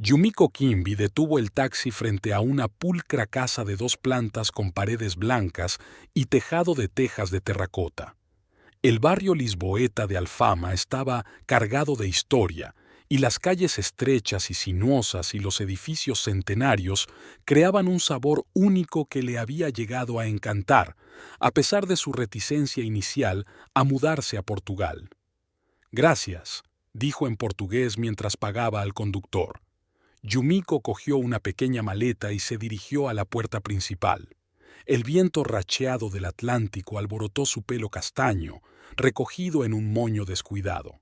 Yumiko Kimbi detuvo el taxi frente a una pulcra casa de 2 plantas con paredes blancas y tejado de tejas de terracota. El barrio lisboeta de Alfama estaba cargado de historia, y las calles estrechas y sinuosas y los edificios centenarios creaban un sabor único que le había llegado a encantar, a pesar de su reticencia inicial a mudarse a Portugal. «Gracias», dijo en portugués mientras pagaba al conductor. Yumiko cogió una pequeña maleta y se dirigió a la puerta principal. El viento racheado del Atlántico alborotó su pelo castaño, recogido en un moño descuidado.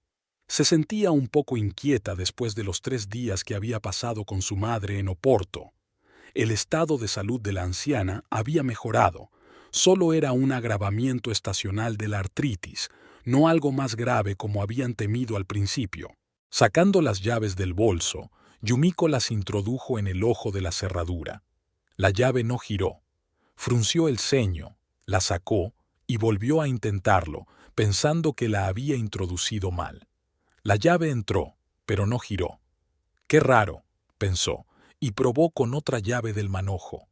Se sentía un poco inquieta después de los 3 días que había pasado con su madre en Oporto. El estado de salud de la anciana había mejorado, solo era un agravamiento estacional de la artritis, no algo más grave como habían temido al principio. Sacando las llaves del bolso, Yumiko las introdujo en el ojo de la cerradura. La llave no giró. Frunció el ceño, la sacó y volvió a intentarlo, pensando que la había introducido mal. La llave entró, pero no giró. «Qué raro», pensó, y probó con otra llave del manojo.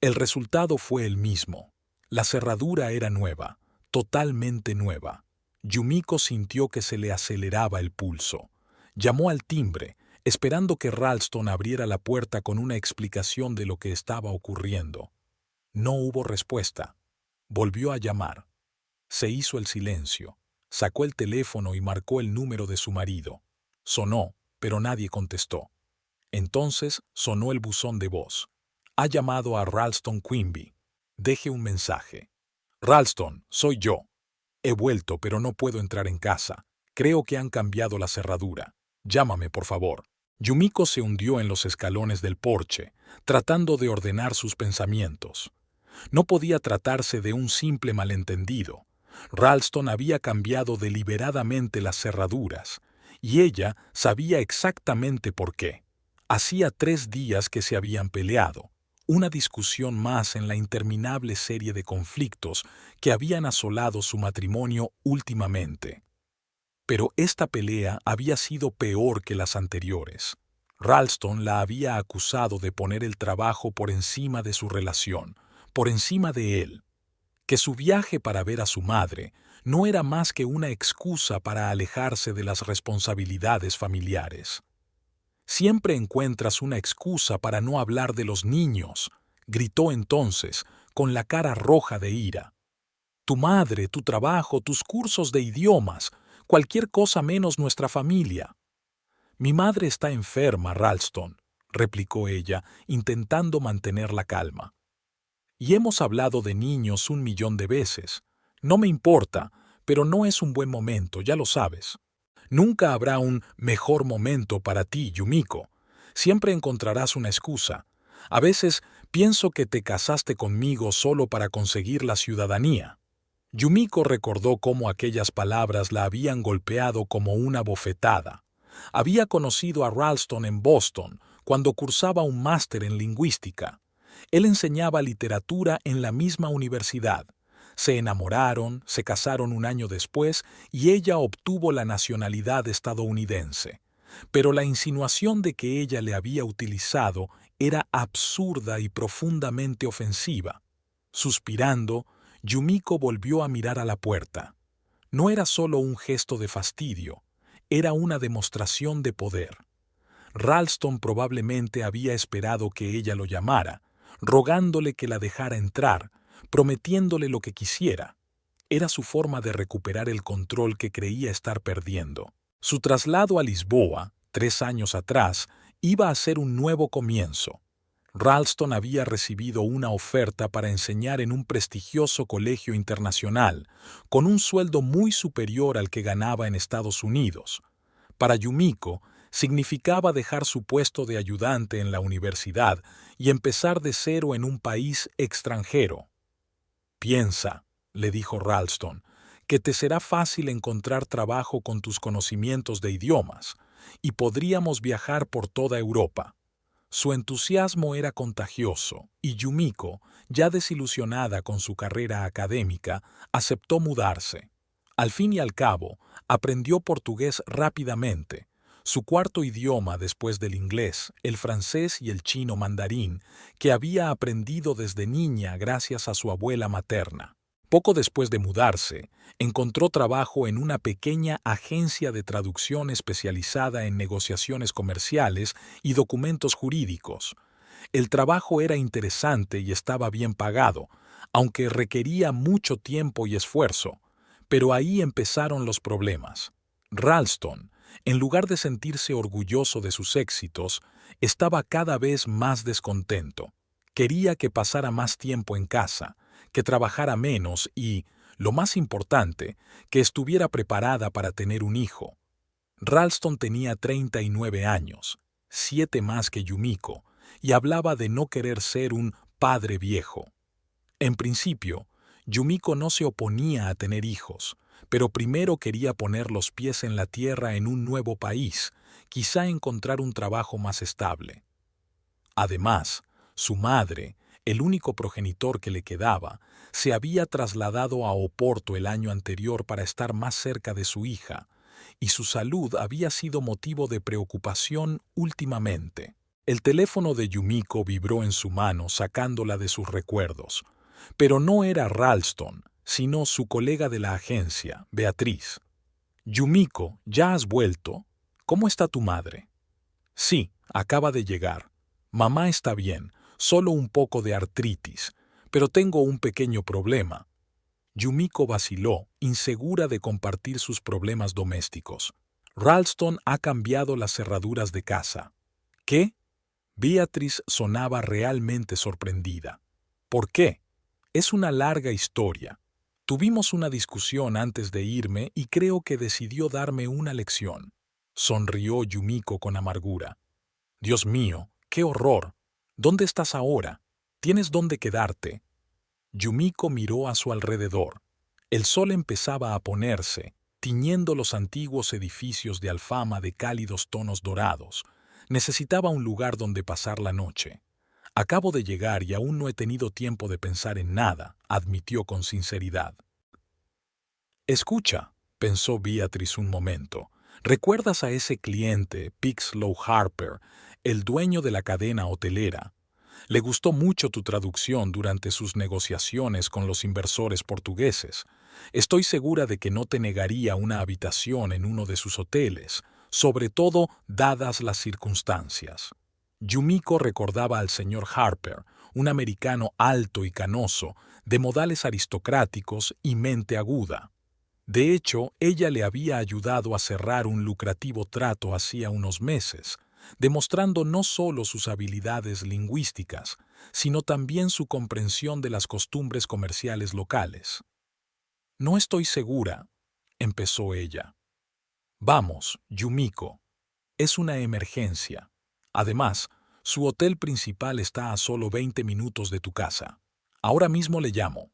El resultado fue el mismo. La cerradura era nueva, totalmente nueva. Yumiko sintió que se le aceleraba el pulso. Llamó al timbre, esperando que Ralston abriera la puerta con una explicación de lo que estaba ocurriendo. No hubo respuesta. Volvió a llamar. Se hizo el silencio. Sacó el teléfono y marcó el número de su marido. Sonó, pero nadie contestó. Entonces sonó el buzón de voz. «Ha llamado a Ralston Quimby. Deje un mensaje». «Ralston, soy yo. He vuelto, pero no puedo entrar en casa. Creo que han cambiado la cerradura. Llámame, por favor». Yumiko se hundió en los escalones del porche, tratando de ordenar sus pensamientos. No podía tratarse de un simple malentendido. Ralston había cambiado deliberadamente las cerraduras, y ella sabía exactamente por qué. Hacía 3 días que se habían peleado, una discusión más en la interminable serie de conflictos que habían asolado su matrimonio últimamente. Pero esta pelea había sido peor que las anteriores. Ralston la había acusado de poner el trabajo por encima de su relación, por encima de él. Que su viaje para ver a su madre no era más que una excusa para alejarse de las responsabilidades familiares. «Siempre encuentras una excusa para no hablar de los niños», gritó entonces, con la cara roja de ira. «Tu madre, tu trabajo, tus cursos de idiomas, cualquier cosa menos nuestra familia». «Mi madre está enferma, Ralston», replicó ella, intentando mantener la calma. «Y hemos hablado de niños 1.000.000 de veces. No me importa, pero no es un buen momento, ya lo sabes. Nunca habrá un mejor momento para ti, Yumiko. Siempre encontrarás una excusa. A veces pienso que te casaste conmigo solo para conseguir la ciudadanía». Yumiko recordó cómo aquellas palabras la habían golpeado como una bofetada. Había conocido a Ralston en Boston, cuando cursaba un máster en lingüística. Él enseñaba literatura en la misma universidad. Se enamoraron, se casaron un año después y ella obtuvo la nacionalidad estadounidense. Pero la insinuación de que ella le había utilizado era absurda y profundamente ofensiva. Suspirando, Yumiko volvió a mirar a la puerta. No era solo un gesto de fastidio, era una demostración de poder. Ralston probablemente había esperado que ella lo llamara, rogándole que la dejara entrar, prometiéndole lo que quisiera. Era su forma de recuperar el control que creía estar perdiendo. Su traslado a Lisboa, 3 años atrás, iba a ser un nuevo comienzo. Ralston había recibido una oferta para enseñar en un prestigioso colegio internacional, con un sueldo muy superior al que ganaba en Estados Unidos. Para Yumiko, significaba dejar su puesto de ayudante en la universidad y empezar de cero en un país extranjero. «Piensa», le dijo Ralston, «que te será fácil encontrar trabajo con tus conocimientos de idiomas, y podríamos viajar por toda Europa». Su entusiasmo era contagioso, y Yumiko, ya desilusionada con su carrera académica, aceptó mudarse. Al fin y al cabo, aprendió portugués rápidamente. su cuarto idioma después del inglés, el francés y el chino mandarín, que había aprendido desde niña gracias a su abuela materna. Poco después de mudarse, encontró trabajo en una pequeña agencia de traducción especializada en negociaciones comerciales y documentos jurídicos. El trabajo era interesante y estaba bien pagado, aunque requería mucho tiempo y esfuerzo. Pero ahí empezaron los problemas. Ralston, en lugar de sentirse orgulloso de sus éxitos, estaba cada vez más descontento. Quería que pasara más tiempo en casa, que trabajara menos y, lo más importante, que estuviera preparada para tener un hijo. Ralston tenía 39 años, 7 más que Yumiko, y hablaba de no querer ser un padre viejo. En principio, Yumiko no se oponía a tener hijos, pero primero quería poner los pies en la tierra en un nuevo país, quizá encontrar un trabajo más estable. Además, su madre, el único progenitor que le quedaba, se había trasladado a Oporto el año anterior para estar más cerca de su hija, y su salud había sido motivo de preocupación últimamente. El teléfono de Yumiko vibró en su mano sacándola de sus recuerdos, pero no era Ralston, sino su colega de la agencia, Beatriz. «Yumiko, ¿ya has vuelto? ¿Cómo está tu madre?» «Sí, acaba de llegar. Mamá está bien, solo un poco de artritis, pero tengo un pequeño problema». Yumiko vaciló, insegura de compartir sus problemas domésticos. «Ralston ha cambiado las cerraduras de casa». «¿Qué?» Beatriz sonaba realmente sorprendida. «¿Por qué?» «Es una larga historia. Tuvimos una discusión antes de irme y creo que decidió darme una lección». Sonrió Yumiko con amargura. «Dios mío, qué horror. ¿Dónde estás ahora? ¿Tienes dónde quedarte?» Yumiko miró a su alrededor. El sol empezaba a ponerse, tiñendo los antiguos edificios de Alfama de cálidos tonos dorados. Necesitaba un lugar donde pasar la noche. «Acabo de llegar y aún no he tenido tiempo de pensar en nada», admitió con sinceridad. «Escucha», pensó Beatriz un momento, «¿recuerdas a ese cliente, Pixlow Harper, el dueño de la cadena hotelera? Le gustó mucho tu traducción durante sus negociaciones con los inversores portugueses. Estoy segura de que no te negaría una habitación en uno de sus hoteles, sobre todo dadas las circunstancias». Yumiko recordaba al señor Harper, un americano alto y canoso, de modales aristocráticos y mente aguda. De hecho, ella le había ayudado a cerrar un lucrativo trato hacía unos meses, demostrando no solo sus habilidades lingüísticas, sino también su comprensión de las costumbres comerciales locales. «No estoy segura», empezó ella. «Vamos, Yumiko. Es una emergencia. Además, su hotel principal está a solo 20 minutos de tu casa. Ahora mismo le llamo».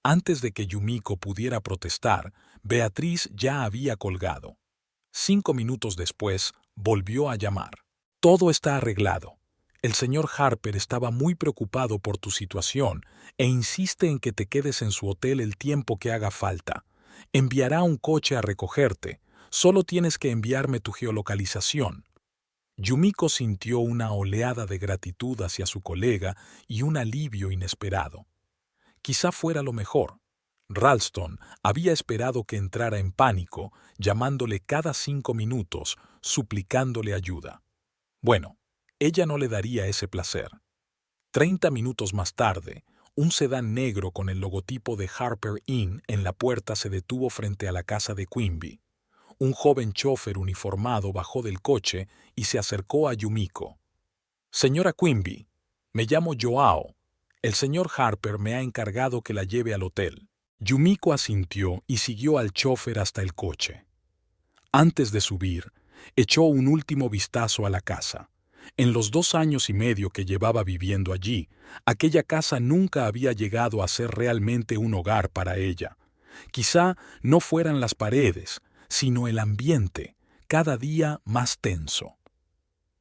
Antes de que Yumiko pudiera protestar, Beatriz ya había colgado. 5 minutos después, volvió a llamar. «Todo está arreglado. El señor Harper estaba muy preocupado por tu situación e insiste en que te quedes en su hotel el tiempo que haga falta. Enviará un coche a recogerte. Solo tienes que enviarme tu geolocalización». Yumiko sintió una oleada de gratitud hacia su colega y un alivio inesperado. Quizá fuera lo mejor. Ralston había esperado que entrara en pánico, llamándole cada 5 minutos, suplicándole ayuda. Bueno, ella no le daría ese placer. 30 minutos más tarde, un sedán negro con el logotipo de Harper Inn en la puerta se detuvo frente a la casa de Quimby. Un joven chofer uniformado bajó del coche y se acercó a Yumiko. «Señora Quimby, me llamo Joao. El señor Harper me ha encargado que la lleve al hotel». Yumiko asintió y siguió al chofer hasta el coche. Antes de subir, echó un último vistazo a la casa. En los 2 años y medio que llevaba viviendo allí, aquella casa nunca había llegado a ser realmente un hogar para ella. Quizá no fueran las paredes, sino el ambiente, cada día más tenso.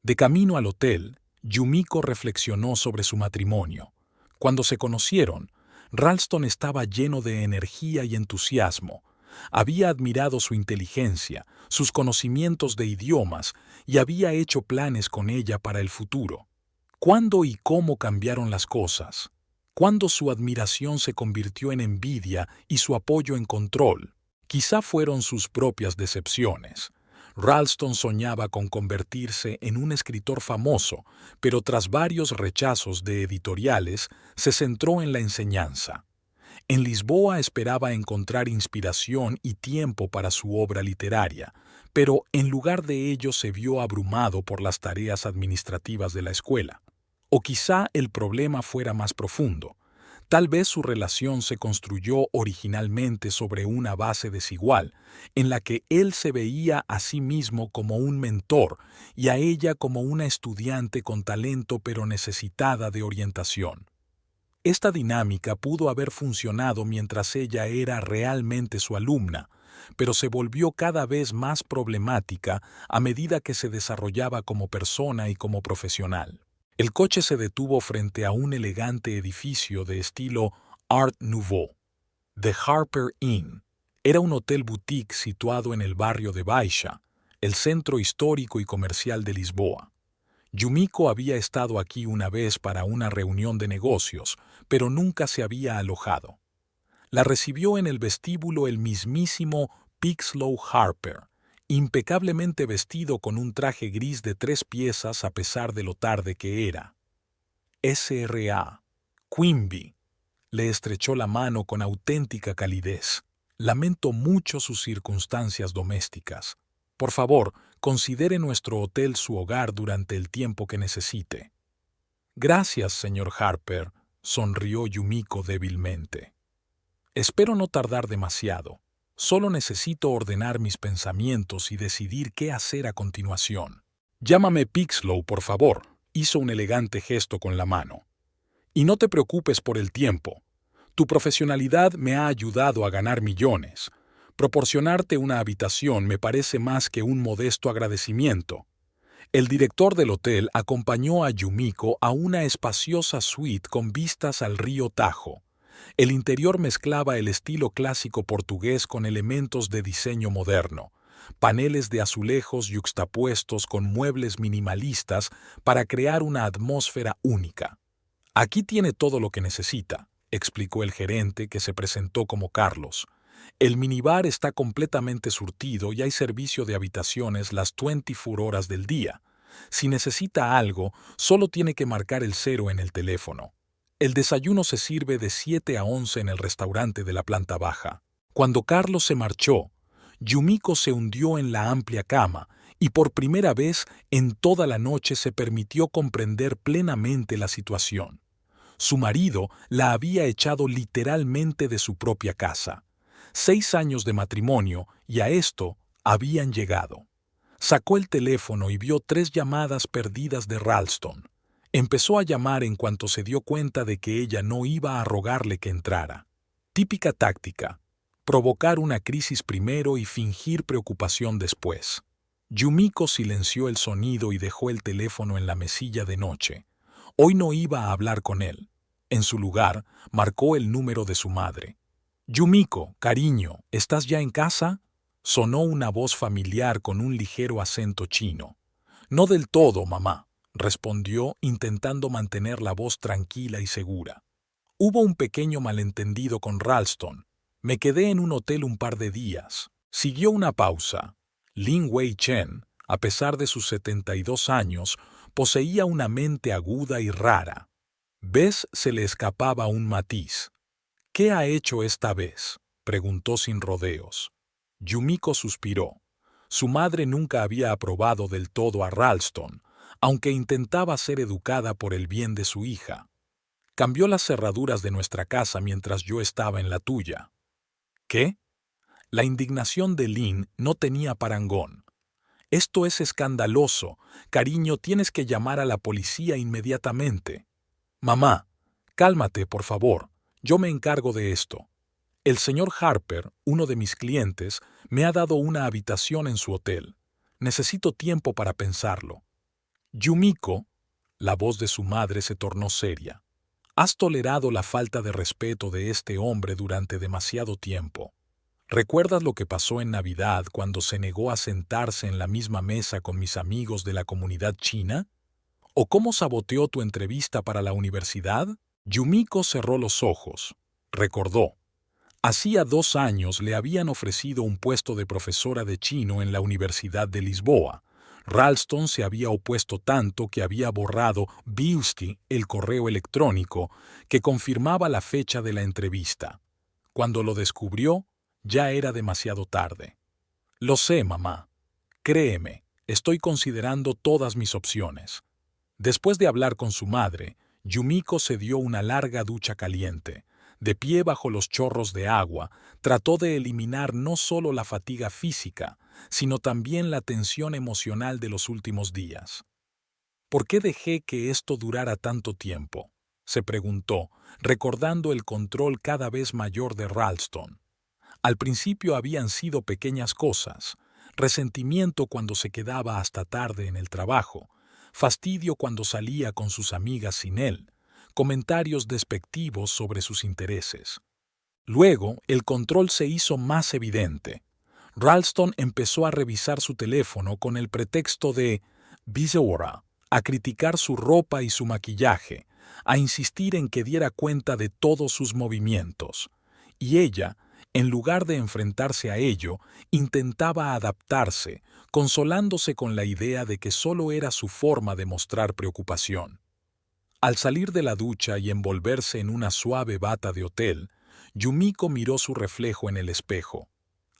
De camino al hotel, Yumiko reflexionó sobre su matrimonio. Cuando se conocieron, Ralston estaba lleno de energía y entusiasmo, Había admirado su inteligencia, sus conocimientos de idiomas y había hecho planes con ella para el futuro. ¿Cuándo y cómo cambiaron las cosas? ¿Cuándo su admiración se convirtió en envidia y su apoyo en control? Quizá fueron sus propias decepciones. Ralston soñaba con convertirse en un escritor famoso, pero tras varios rechazos de editoriales, se centró en la enseñanza. En Lisboa esperaba encontrar inspiración y tiempo para su obra literaria, pero en lugar de ello se vio abrumado por las tareas administrativas de la escuela. O quizá el problema fuera más profundo. Tal vez su relación se construyó originalmente sobre una base desigual, en la que él se veía a sí mismo como un mentor y a ella como una estudiante con talento pero necesitada de orientación. Esta dinámica pudo haber funcionado mientras ella era realmente su alumna, pero se volvió cada vez más problemática a medida que se desarrollaba como persona y como profesional. El coche se detuvo frente a un elegante edificio de estilo Art Nouveau. The Harper Inn era un hotel boutique situado en el barrio de Baixa, el centro histórico y comercial de Lisboa. Yumiko había estado aquí una vez para una reunión de negocios, pero nunca se había alojado. La recibió en el vestíbulo el mismísimo Pixlow Harper, impecablemente vestido con un traje gris de 3 piezas a pesar de lo tarde que era. S.R.A. Quimby le estrechó la mano con auténtica calidez. Lamento mucho sus circunstancias domésticas. Por favor, considere nuestro hotel su hogar durante el tiempo que necesite. Gracias, señor Harper, sonrió Yumiko débilmente. Espero no tardar demasiado. Solo necesito ordenar mis pensamientos y decidir qué hacer a continuación. Llámame Pixlow, por favor, hizo un elegante gesto con la mano. Y no te preocupes por el tiempo. Tu profesionalidad me ha ayudado a ganar millones. Proporcionarte una habitación me parece más que un modesto agradecimiento. El director del hotel acompañó a Yumiko a una espaciosa suite con vistas al río Tajo. El interior mezclaba el estilo clásico portugués con elementos de diseño moderno, paneles de azulejos yuxtapuestos con muebles minimalistas para crear una atmósfera única. Aquí tiene todo lo que necesita, explicó el gerente, que se presentó como Carlos. El minibar está completamente surtido y hay servicio de habitaciones las 24 horas del día. Si necesita algo, solo tiene que marcar el 0 en el teléfono. El desayuno se sirve de 7 a 11 en el restaurante de la planta baja. Cuando Carlos se marchó, Yumiko se hundió en la amplia cama y por primera vez en toda la noche se permitió comprender plenamente la situación. Su marido la había echado literalmente de su propia casa. 6 años de matrimonio y a esto habían llegado. Sacó el teléfono y vio 3 llamadas perdidas de Ralston. Empezó a llamar en cuanto se dio cuenta de que ella no iba a rogarle que entrara. Típica táctica: provocar una crisis primero y fingir preocupación después. Yumiko silenció el sonido y dejó el teléfono en la mesilla de noche. Hoy no iba a hablar con él. En su lugar, marcó el número de su madre. «Yumiko, cariño, ¿estás ya en casa?», sonó una voz familiar con un ligero acento chino. «No del todo, mamá», respondió intentando mantener la voz tranquila y segura. «Hubo un pequeño malentendido con Ralston. Me quedé en un hotel un par de días». Siguió una pausa. Lin Wei Chen, a pesar de sus 72 años, poseía una mente aguda y rara. ¿Ves? Se le escapaba un matiz. «¿Qué ha hecho esta vez?», preguntó sin rodeos. Yumiko suspiró. Su madre nunca había aprobado del todo a Ralston, aunque intentaba ser educada por el bien de su hija. «Cambió las cerraduras de nuestra casa mientras yo estaba en la tuya». «¿Qué?». La indignación de Lin no tenía parangón. «Esto es escandaloso. Cariño, tienes que llamar a la policía inmediatamente». «Mamá, cálmate, por favor. Yo me encargo de esto. El señor Harper, uno de mis clientes, me ha dado una habitación en su hotel. Necesito tiempo para pensarlo». «Yumiko», la voz de su madre se tornó seria. «Has tolerado la falta de respeto de este hombre durante demasiado tiempo. ¿Recuerdas lo que pasó en Navidad cuando se negó a sentarse en la misma mesa con mis amigos de la comunidad china? ¿O cómo saboteó tu entrevista para la universidad? Yumiko cerró los ojos. Recordó. Hacía 2 años le habían ofrecido un puesto de profesora de chino en la Universidad de Lisboa. Ralston se había opuesto tanto que había borrado Bielski el correo electrónico que confirmaba la fecha de la entrevista. Cuando lo descubrió, ya era demasiado tarde. Lo sé, mamá. Créeme, estoy considerando todas mis opciones. Después de hablar con su madre, Yumiko se dio una larga ducha caliente. De pie bajo los chorros de agua, trató de eliminar no solo la fatiga física, sino también la tensión emocional de los últimos días. ¿Por qué dejé que esto durara tanto tiempo?, se preguntó, recordando el control cada vez mayor de Ralston. Al principio habían sido pequeñas cosas: resentimiento cuando se quedaba hasta tarde en el trabajo, fastidio cuando salía con sus amigas sin él, comentarios despectivos sobre sus intereses. Luego, el control se hizo más evidente. Ralston empezó a revisar su teléfono con el pretexto de Visora, a criticar su ropa y su maquillaje, a insistir en que diera cuenta de todos sus movimientos. Y ella, en lugar de enfrentarse a ello, intentaba adaptarse, consolándose con la idea de que solo era su forma de mostrar preocupación. Al salir de la ducha y envolverse en una suave bata de hotel, Yumiko miró su reflejo en el espejo.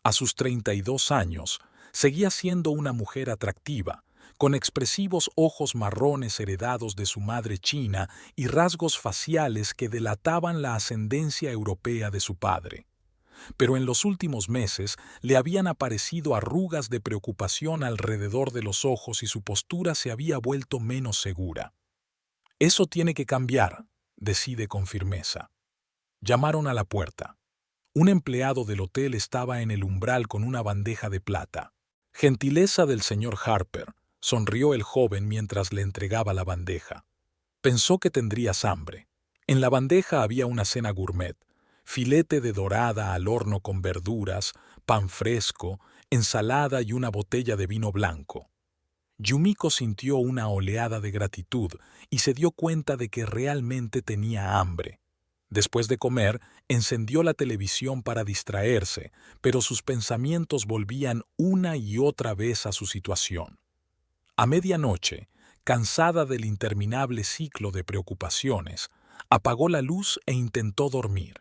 A sus 32 años, seguía siendo una mujer atractiva, con expresivos ojos marrones heredados de su madre china y rasgos faciales que delataban la ascendencia europea de su padre. Pero en los últimos meses le habían aparecido arrugas de preocupación alrededor de los ojos y su postura se había vuelto menos segura. «Eso tiene que cambiar», decide con firmeza. Llamaron a la puerta. Un empleado del hotel estaba en el umbral con una bandeja de plata. «Gentileza del señor Harper», sonrió el joven mientras le entregaba la bandeja. Pensó que tendrías hambre. En la bandeja había una cena gourmet: filete de dorada al horno con verduras, pan fresco, ensalada y una botella de vino blanco. Yumiko sintió una oleada de gratitud y se dio cuenta de que realmente tenía hambre. Después de comer, encendió la televisión para distraerse, pero sus pensamientos volvían una y otra vez a su situación. A medianoche, cansada del interminable ciclo de preocupaciones, apagó la luz e intentó dormir.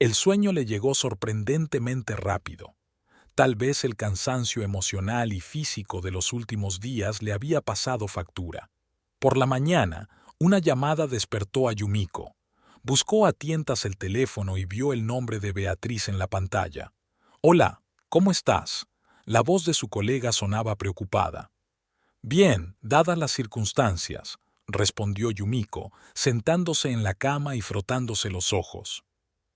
El sueño le llegó sorprendentemente rápido. Tal vez el cansancio emocional y físico de los últimos días le había pasado factura. Por la mañana, una llamada despertó a Yumiko. Buscó a tientas el teléfono y vio el nombre de Beatriz en la pantalla. «Hola, ¿cómo estás?». La voz de su colega sonaba preocupada. «Bien, dadas las circunstancias», respondió Yumiko, sentándose en la cama y frotándose los ojos.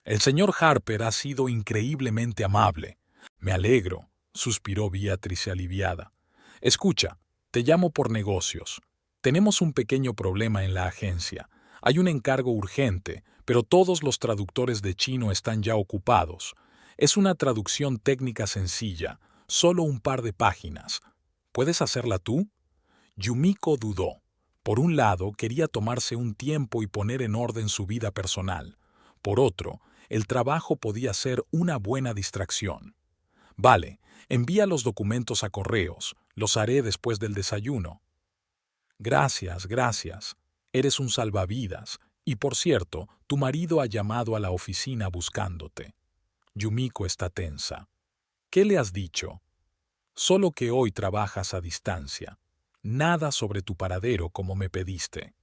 «El señor Harper ha sido increíblemente amable». «Me alegro», suspiró Beatriz aliviada. «Escucha, te llamo por negocios. Tenemos un pequeño problema en la agencia. Hay un encargo urgente, pero todos los traductores de chino están ya ocupados. Es una traducción técnica sencilla, solo un par de páginas. ¿Puedes hacerla tú?». Yumiko dudó. Por un lado, quería tomarse un tiempo y poner en orden su vida personal. Por otro, el trabajo podía ser una buena distracción. «Vale, envía los documentos a correos. Los haré después del desayuno». «Gracias, gracias. Eres un salvavidas. Y por cierto, tu marido ha llamado a la oficina buscándote». Yumiko está tensa. «¿Qué le has dicho?». «Solo que hoy trabajas a distancia. Nada sobre tu paradero como me pediste».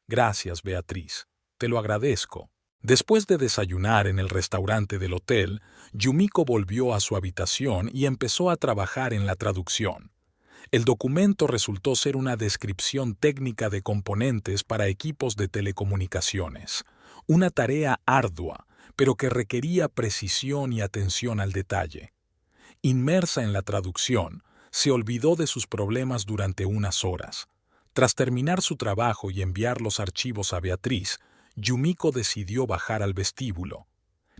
«Gracias, Beatriz. Te lo agradezco». Después de desayunar en el restaurante del hotel, Yumiko volvió a su habitación y empezó a trabajar en la traducción. El documento resultó ser una descripción técnica de componentes para equipos de telecomunicaciones. Una tarea ardua, pero que requería precisión y atención al detalle. Inmersa en la traducción, se olvidó de sus problemas durante unas horas. Tras terminar su trabajo y enviar los archivos a Beatriz, Yumiko decidió bajar al vestíbulo.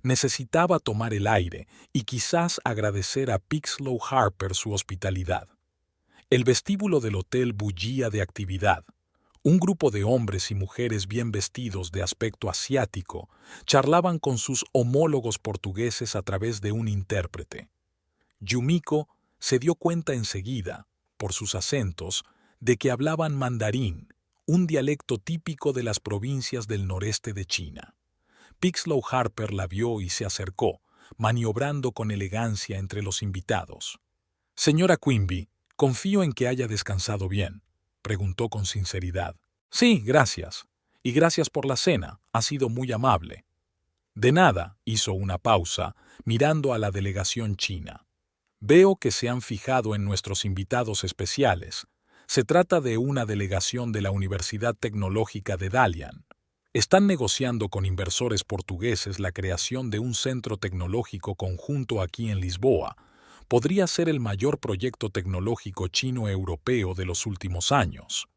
Necesitaba tomar el aire y quizás agradecer a Pixlow Harper su hospitalidad. El vestíbulo del hotel bullía de actividad. Un grupo de hombres y mujeres bien vestidos de aspecto asiático charlaban con sus homólogos portugueses a través de un intérprete. Yumiko se dio cuenta enseguida, por sus acentos, de que hablaban mandarín, un dialecto típico de las provincias del noreste de China. Pixlow Harper la vio y se acercó, maniobrando con elegancia entre los invitados. «Señora Quimby, confío en que haya descansado bien», preguntó con sinceridad. «Sí, gracias. Y gracias por la cena, ha sido muy amable». «De nada», hizo una pausa, mirando a la delegación china. «Veo que se han fijado en nuestros invitados especiales. Se trata de una delegación de la Universidad Tecnológica de Dalian. Están negociando con inversores portugueses la creación de un centro tecnológico conjunto aquí en Lisboa. Podría ser el mayor proyecto tecnológico chino-europeo de los últimos años».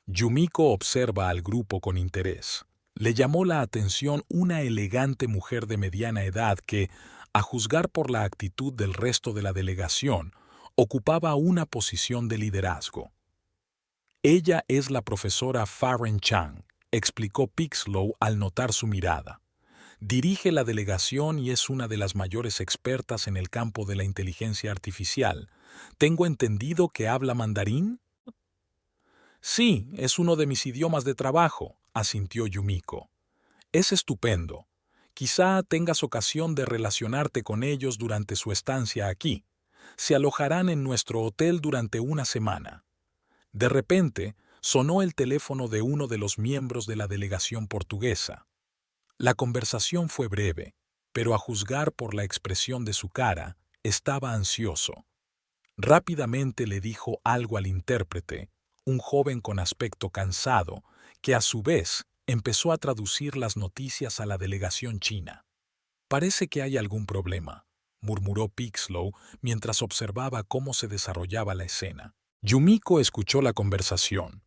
Yumiko observa al grupo con interés. Le llamó la atención una elegante mujer de mediana edad que, a juzgar por la actitud del resto de la delegación, ocupaba una posición de liderazgo. «Ella es la profesora Farren Chang», explicó Pixlow al notar su mirada. «Dirige la delegación y es una de las mayores expertas en el campo de la inteligencia artificial. ¿Tengo entendido que habla mandarín?» «Sí, es uno de mis idiomas de trabajo», asintió Yumiko. «Es estupendo. Quizá tengas ocasión de relacionarte con ellos durante su estancia aquí. Se alojarán en nuestro hotel durante una semana». De repente, sonó el teléfono de uno de los miembros de la delegación portuguesa. La conversación fue breve, pero a juzgar por la expresión de su cara, estaba ansioso. Rápidamente le dijo algo al intérprete, un joven con aspecto cansado, que a su vez empezó a traducir las noticias a la delegación china. «Parece que hay algún problema», murmuró Pixlow mientras observaba cómo se desarrollaba la escena. Yumiko escuchó la conversación.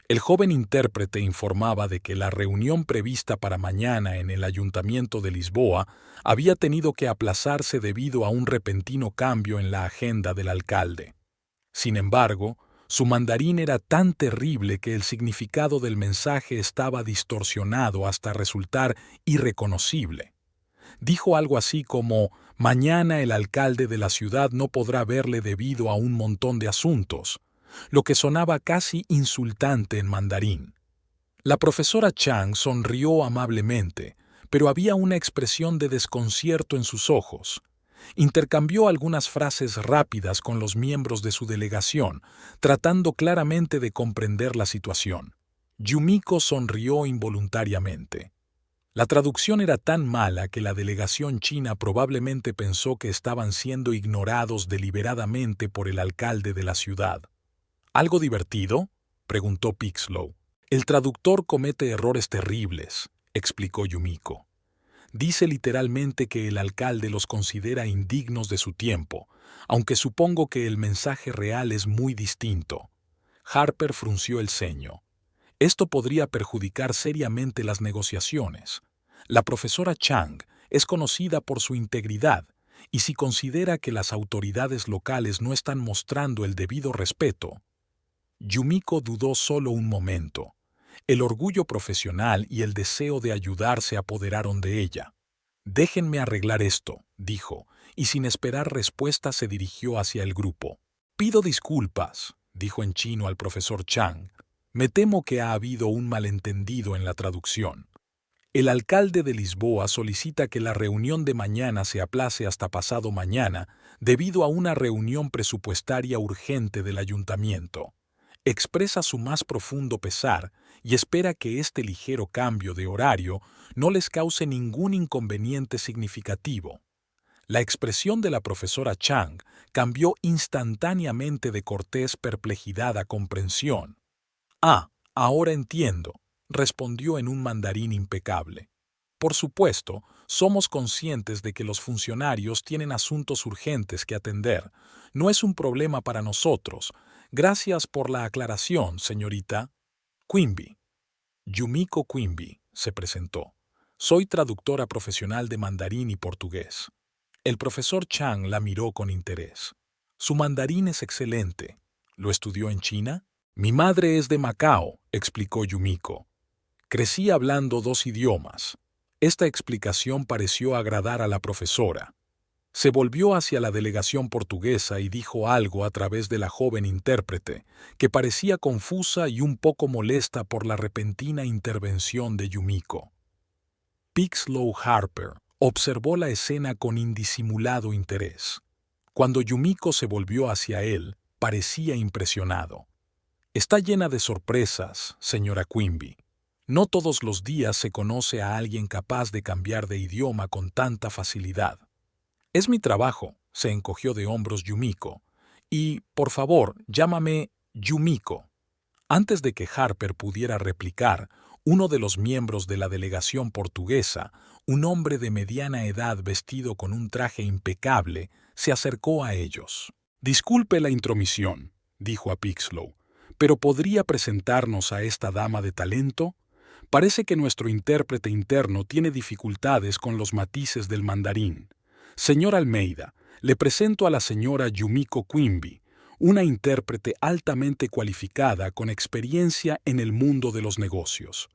El joven intérprete informaba de que la reunión prevista para mañana en el Ayuntamiento de Lisboa había tenido que aplazarse debido a un repentino cambio en la agenda del alcalde. Sin embargo, su mandarín era tan terrible que el significado del mensaje estaba distorsionado hasta resultar irreconocible. Dijo algo así como: «Mañana el alcalde de la ciudad no podrá verle debido a un montón de asuntos», lo que sonaba casi insultante en mandarín. La profesora Chang sonrió amablemente, pero había una expresión de desconcierto en sus ojos. Intercambió algunas frases rápidas con los miembros de su delegación, tratando claramente de comprender la situación. Yumiko sonrió involuntariamente. La traducción era tan mala que la delegación china probablemente pensó que estaban siendo ignorados deliberadamente por el alcalde de la ciudad. «¿Algo divertido?», preguntó Pixlow. «El traductor comete errores terribles», explicó Yumiko. «Dice literalmente que el alcalde los considera indignos de su tiempo, aunque supongo que el mensaje real es muy distinto». Harper frunció el ceño. Esto podría perjudicar seriamente las negociaciones. La profesora Chang es conocida por su integridad, y si considera que las autoridades locales no están mostrando el debido respeto. Yumiko dudó solo un momento. El orgullo profesional y el deseo de ayudar se apoderaron de ella. «Déjenme arreglar esto», dijo, y sin esperar respuesta se dirigió hacia el grupo. «Pido disculpas», dijo en chino al profesor Chang. «Me temo que ha habido un malentendido en la traducción. El alcalde de Lisboa solicita que la reunión de mañana se aplace hasta pasado mañana debido a una reunión presupuestaria urgente del ayuntamiento. Expresa su más profundo pesar y espera que este ligero cambio de horario no les cause ningún inconveniente significativo». La expresión de la profesora Chang cambió instantáneamente de cortés perplejidad a comprensión. «Ah, ahora entiendo», respondió en un mandarín impecable. «Por supuesto, somos conscientes de que los funcionarios tienen asuntos urgentes que atender. No es un problema para nosotros. Gracias por la aclaración, señorita Quimby». Yumiko Quimby se presentó. Soy traductora profesional de mandarín y portugués. El profesor Chang la miró con interés. Su mandarín es excelente. ¿Lo estudió en China? Mi madre es de Macao, explicó Yumiko. Crecí hablando 2 idiomas. Esta explicación pareció agradar a la profesora. Se volvió hacia la delegación portuguesa y dijo algo a través de la joven intérprete, que parecía confusa y un poco molesta por la repentina intervención de Yumiko. Pixlow Harper observó la escena con indisimulado interés. Cuando Yumiko se volvió hacia él, parecía impresionado. Está llena de sorpresas, señora Quimby. No todos los días se conoce a alguien capaz de cambiar de idioma con tanta facilidad. Es mi trabajo, se encogió de hombros Yumiko. Y, por favor, llámame Yumiko. Antes de que Harper pudiera replicar, uno de los miembros de la delegación portuguesa, un hombre de mediana edad vestido con un traje impecable, se acercó a ellos. Disculpe la intromisión, dijo a Pixlow, pero ¿podría presentarnos a esta dama de talento? Parece que nuestro intérprete interno tiene dificultades con los matices del mandarín. Señor Almeida, le presento a la señora Yumiko Quimby, una intérprete altamente cualificada con experiencia en el mundo de los negocios.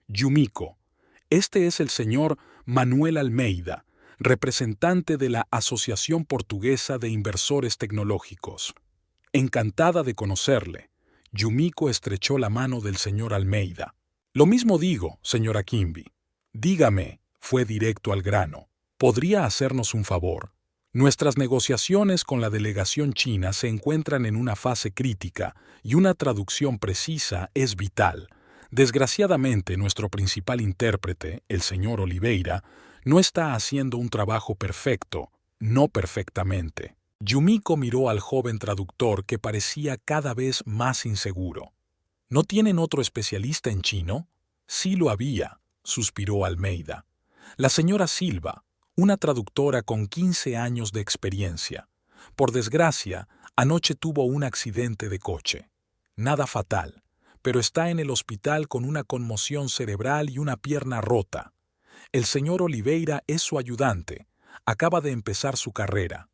Yumiko, este es el señor Manuel Almeida, representante de la Asociación Portuguesa de Inversores Tecnológicos. Encantada de conocerle. Yumiko estrechó la mano del señor Almeida. Lo mismo digo, señora Quimby. Dígame, fue directo al grano. ¿Podría hacernos un favor? Nuestras negociaciones con la delegación china se encuentran en una fase crítica y una traducción precisa es vital. Desgraciadamente, nuestro principal intérprete, el señor Oliveira, no está haciendo un trabajo perfecto, no perfectamente. Yumiko miró al joven traductor que parecía cada vez más inseguro. ¿No tienen otro especialista en chino? Sí lo había, suspiró Almeida. La señora Silva, una traductora con 15 años de experiencia. Por desgracia, anoche tuvo un accidente de coche. Nada fatal, pero está en el hospital con una conmoción cerebral y una pierna rota. El señor Oliveira es su ayudante. Acaba de empezar su carrera.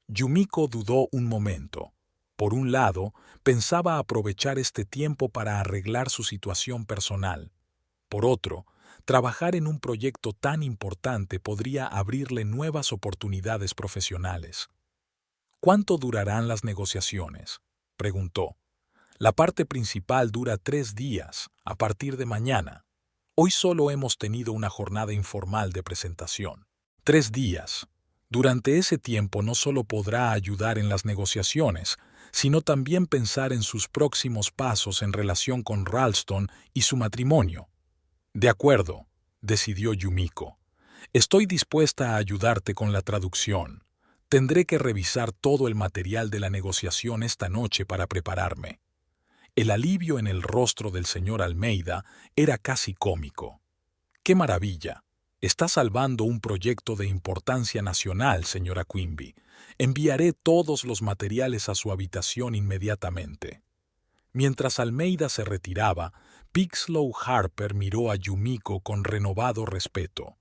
Yumiko dudó un momento. Por un lado, pensaba aprovechar este tiempo para arreglar su situación personal. Por otro, trabajar en un proyecto tan importante podría abrirle nuevas oportunidades profesionales. ¿Cuánto durarán las negociaciones?, preguntó. La parte principal dura 3 días, a partir de mañana. Hoy solo hemos tenido una jornada informal de presentación. 3 días. Durante ese tiempo no solo podrá ayudar en las negociaciones, sino también pensar en sus próximos pasos en relación con Ralston y su matrimonio. De acuerdo, decidió Yumiko. Estoy dispuesta a ayudarte con la traducción. Tendré que revisar todo el material de la negociación esta noche para prepararme. El alivio en el rostro del señor Almeida era casi cómico. ¡Qué maravilla! Está salvando un proyecto de importancia nacional, señora Quimby. Enviaré todos los materiales a su habitación inmediatamente. Mientras Almeida se retiraba, Pixlow Harper miró a Yumiko con renovado respeto.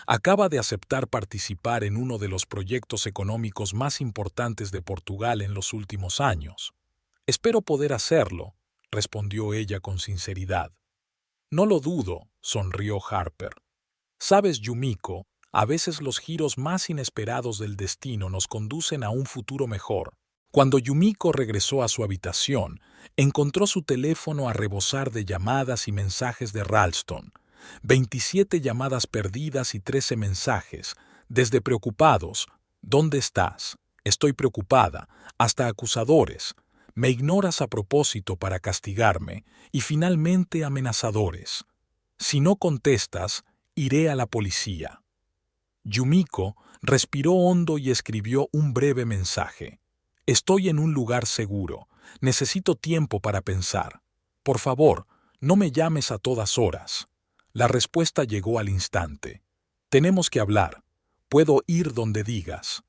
Acaba de aceptar participar en uno de los proyectos económicos más importantes de Portugal en los últimos años. Espero poder hacerlo, respondió ella con sinceridad. No lo dudo, sonrió Harper. Sabes, Yumiko, a veces los giros más inesperados del destino nos conducen a un futuro mejor. Cuando Yumiko regresó a su habitación, encontró su teléfono a rebosar de llamadas y mensajes de Ralston. 27 llamadas perdidas y 13 mensajes, desde preocupados, ¿dónde estás? Estoy preocupada, hasta acusadores. Me ignoras a propósito para castigarme, y finalmente amenazadores. Si no contestas, iré a la policía. Yumiko respiró hondo y escribió un breve mensaje. Estoy en un lugar seguro. Necesito tiempo para pensar. Por favor, no me llames a todas horas. La respuesta llegó al instante. Tenemos que hablar. Puedo ir donde digas.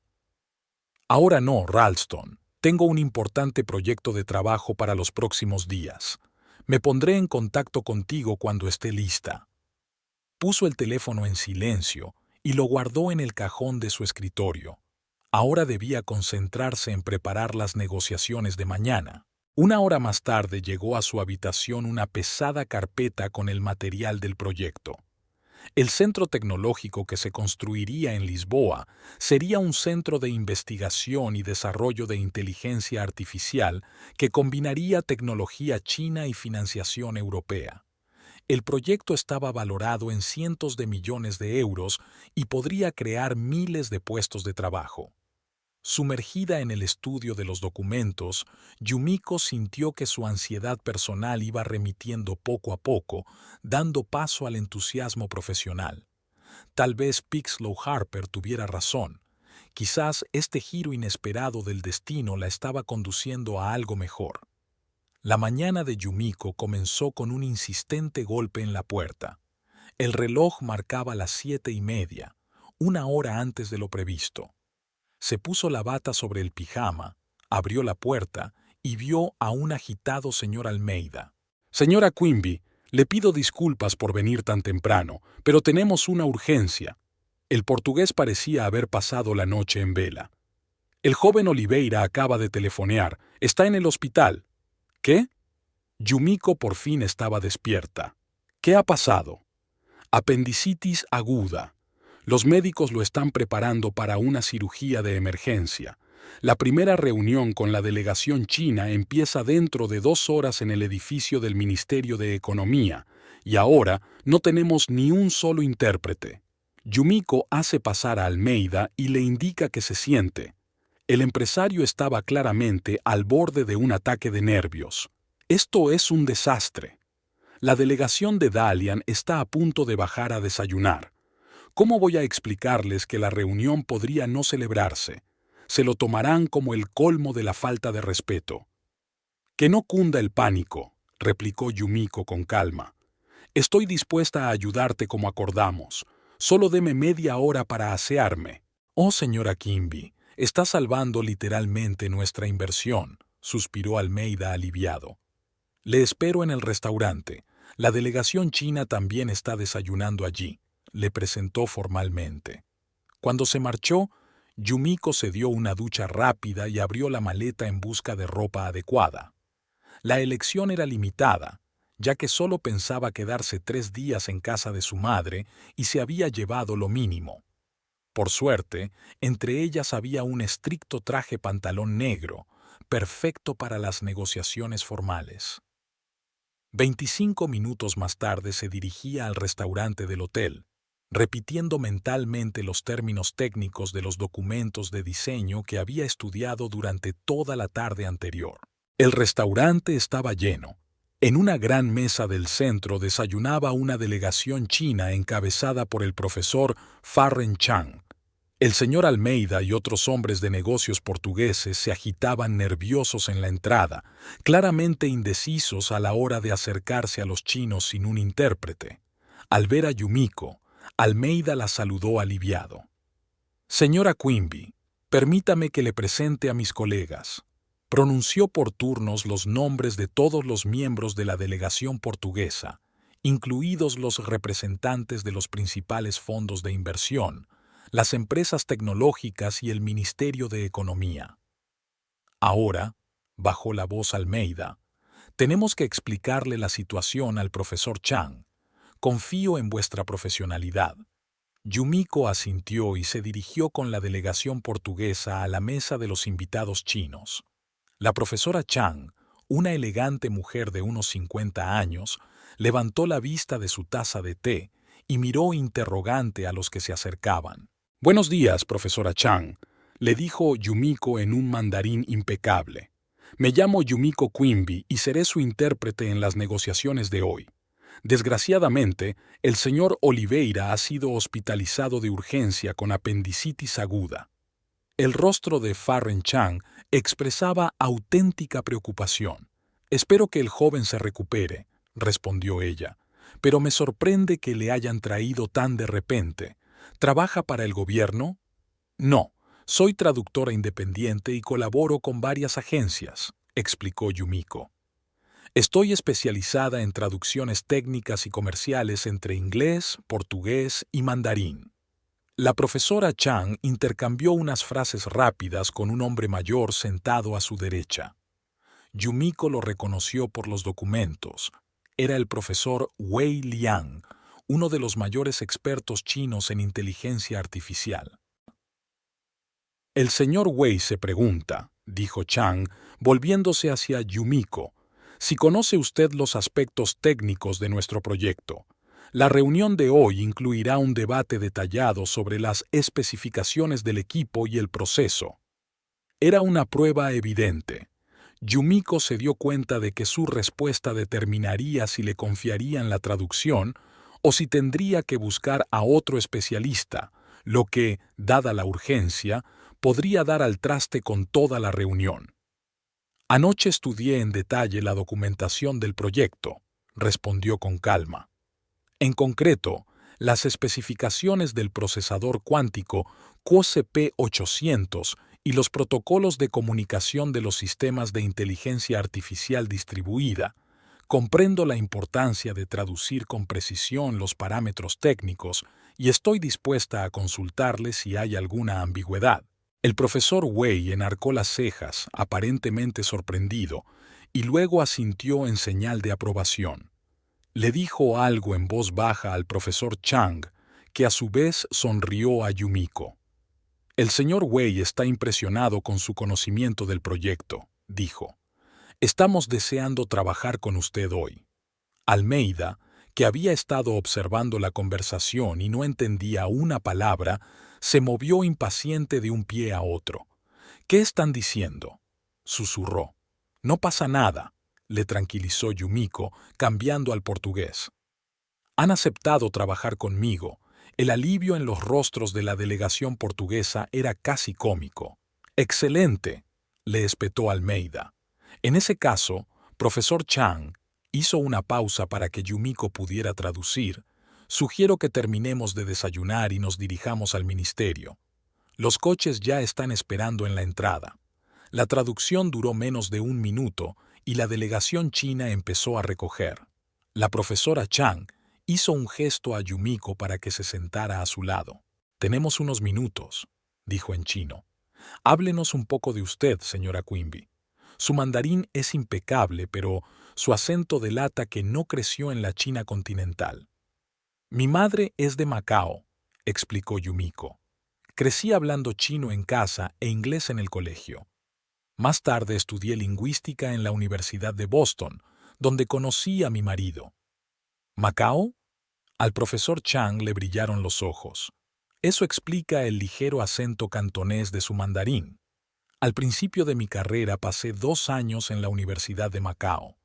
Ahora no, Ralston. Tengo un importante proyecto de trabajo para los próximos días. Me pondré en contacto contigo cuando esté lista. Puso el teléfono en silencio y lo guardó en el cajón de su escritorio. Ahora debía concentrarse en preparar las negociaciones de mañana. Una hora más tarde llegó a su habitación una pesada carpeta con el material del proyecto. El centro tecnológico que se construiría en Lisboa sería un centro de investigación y desarrollo de inteligencia artificial que combinaría tecnología china y financiación europea. El proyecto estaba valorado en cientos de millones de euros y podría crear miles de puestos de trabajo. Sumergida en el estudio de los documentos, Yumiko sintió que su ansiedad personal iba remitiendo poco a poco, dando paso al entusiasmo profesional. Tal vez Pixlow Harper tuviera razón. Quizás este giro inesperado del destino la estaba conduciendo a algo mejor. La mañana de Yumiko comenzó con un insistente golpe en la puerta. El reloj marcaba las 7:30, una hora antes de lo previsto. Se puso la bata sobre el pijama, abrió la puerta y vio a un agitado señor Almeida. «Señora Quimby, le pido disculpas por venir tan temprano, pero tenemos una urgencia». El portugués parecía haber pasado la noche en vela. «El joven Oliveira acaba de telefonear. Está en el hospital». «¿Qué?» Yumiko por fin estaba despierta. «¿Qué ha pasado?» «Apendicitis aguda. Los médicos lo están preparando para una cirugía de emergencia. La primera reunión con la delegación china empieza dentro de 2 horas en el edificio del Ministerio de Economía, y ahora no tenemos ni un solo intérprete». Yumiko hace pasar a Almeida y le indica que se siente. El empresario estaba claramente al borde de un ataque de nervios. «Esto es un desastre. La delegación de Dalian está a punto de bajar a desayunar. ¿Cómo voy a explicarles que la reunión podría no celebrarse? Se lo tomarán como el colmo de la falta de respeto». «Que no cunda el pánico», replicó Yumiko con calma. «Estoy dispuesta a ayudarte como acordamos. Solo deme media hora para asearme». «Oh, señora Quimby, está salvando literalmente nuestra inversión», suspiró Almeida aliviado. «Le espero en el restaurante. La delegación china también está desayunando allí», le presentó formalmente. Cuando se marchó, Yumiko se dio una ducha rápida y abrió la maleta en busca de ropa adecuada. La elección era limitada, ya que solo pensaba quedarse 3 días en casa de su madre y se había llevado lo mínimo. Por suerte, entre ellas había un estricto traje pantalón negro, perfecto para las negociaciones formales. 25 minutos más tarde se dirigía al restaurante del hotel, repitiendo mentalmente los términos técnicos de los documentos de diseño que había estudiado durante toda la tarde anterior. El restaurante estaba lleno. En una gran mesa del centro desayunaba una delegación china encabezada por el profesor Farren Chang. El señor Almeida y otros hombres de negocios portugueses se agitaban nerviosos en la entrada, claramente indecisos a la hora de acercarse a los chinos sin un intérprete. Al ver a Yumiko, Almeida la saludó aliviado. «Señora Quimby, permítame que le presente a mis colegas». Pronunció por turnos los nombres de todos los miembros de la delegación portuguesa, incluidos los representantes de los principales fondos de inversión, las empresas tecnológicas y el Ministerio de Economía. «Ahora», bajó la voz Almeida, «tenemos que explicarle la situación al profesor Chang. Confío en vuestra profesionalidad». Yumiko asintió y se dirigió con la delegación portuguesa a la mesa de los invitados chinos. La profesora Chang, una elegante mujer de unos 50 años, levantó la vista de su taza de té y miró interrogante a los que se acercaban. «Buenos días, profesora Chang», le dijo Yumiko en un mandarín impecable. «Me llamo Yumiko Quimby y seré su intérprete en las negociaciones de hoy. Desgraciadamente, el señor Oliveira ha sido hospitalizado de urgencia con apendicitis aguda». El rostro de Farren Chang expresaba auténtica preocupación. «Espero que el joven se recupere», respondió ella, «pero me sorprende que le hayan traído tan de repente. ¿Trabaja para el gobierno?» «No, soy traductora independiente y colaboro con varias agencias», explicó Yumiko. Estoy especializada en traducciones técnicas y comerciales entre inglés, portugués y mandarín. La profesora Chang intercambió unas frases rápidas con un hombre mayor sentado a su derecha. Yumiko lo reconoció por los documentos. Era el profesor Wei Liang, uno de los mayores expertos chinos en inteligencia artificial. El señor Wei se pregunta, dijo Chang, volviéndose hacia Yumiko, si conoce usted los aspectos técnicos de nuestro proyecto. La reunión de hoy incluirá un debate detallado sobre las especificaciones del equipo y el proceso. Era una prueba evidente. Yumiko se dio cuenta de que su respuesta determinaría si le confiarían la traducción o si tendría que buscar a otro especialista, lo que, dada la urgencia, podría dar al traste con toda la reunión. Anoche estudié en detalle la documentación del proyecto, respondió con calma. En concreto, las especificaciones del procesador cuántico QCP800 y los protocolos de comunicación de los sistemas de inteligencia artificial distribuida. Comprendo la importancia de traducir con precisión los parámetros técnicos y estoy dispuesta a consultarle si hay alguna ambigüedad. El profesor Wei enarcó las cejas, aparentemente sorprendido, y luego asintió en señal de aprobación. Le dijo algo en voz baja al profesor Chang, que a su vez sonrió a Yumiko. El señor Wei está impresionado con su conocimiento del proyecto, dijo. Estamos deseando trabajar con usted hoy. Almeida, que había estado observando la conversación y no entendía una palabra, se movió impaciente de un pie a otro. ¿Qué están diciendo?, susurró. No pasa nada, le tranquilizó Yumiko, cambiando al portugués. Han aceptado trabajar conmigo. El alivio en los rostros de la delegación portuguesa era casi cómico. «Excelente», le espetó Almeida. En ese caso, profesor Chang hizo una pausa para que Yumiko pudiera traducir. Sugiero que terminemos de desayunar y nos dirijamos al ministerio. Los coches ya están esperando en la entrada. La traducción duró menos de 1 minuto y la delegación china empezó a recoger. La profesora Chang hizo un gesto a Yumiko para que se sentara a su lado. «Tenemos unos minutos», dijo en chino. «Háblenos un poco de usted, señora Quimby. Su mandarín es impecable, pero su acento delata que no creció en la China continental». «Mi madre es de Macao», explicó Yumiko. «Crecí hablando chino en casa e inglés en el colegio. Más tarde estudié lingüística en la Universidad de Boston, donde conocí a mi marido». «¿Macao?». Al profesor Chang le brillaron los ojos. Eso explica el ligero acento cantonés de su mandarín. Al principio de mi carrera pasé 2 años en la Universidad de Macao.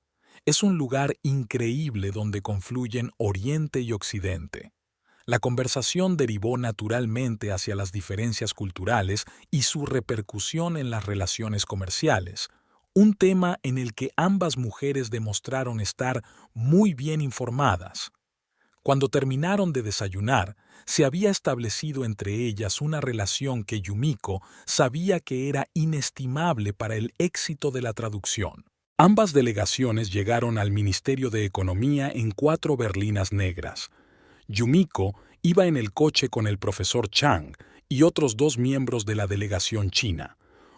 Es un lugar increíble donde confluyen Oriente y Occidente. La conversación derivó naturalmente hacia las diferencias culturales y su repercusión en las relaciones comerciales, un tema en el que ambas mujeres demostraron estar muy bien informadas. Cuando terminaron de desayunar, se había establecido entre ellas una relación que Yumiko sabía que era inestimable para el éxito de la traducción. Ambas delegaciones llegaron al Ministerio de Economía en 4 berlinas negras. Yumiko iba en el coche con el profesor Chang y otros 2 miembros de la delegación china.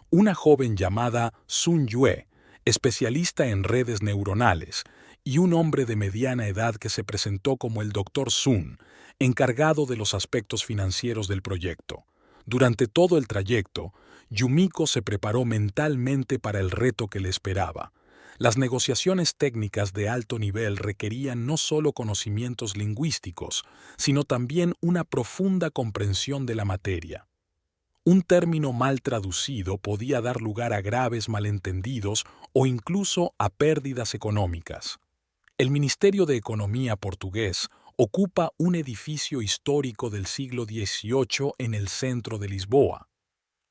Una joven llamada Sun Yue, especialista en redes neuronales, y un hombre de mediana edad que se presentó como el Dr. Sun, encargado de los aspectos financieros del proyecto. Durante todo el trayecto, Yumiko se preparó mentalmente para el reto que le esperaba. Las negociaciones técnicas de alto nivel requerían no solo conocimientos lingüísticos, sino también una profunda comprensión de la materia. Un término mal traducido podía dar lugar a graves malentendidos o incluso a pérdidas económicas. El Ministerio de Economía portugués ocupa un edificio histórico del siglo XVIII en el centro de Lisboa.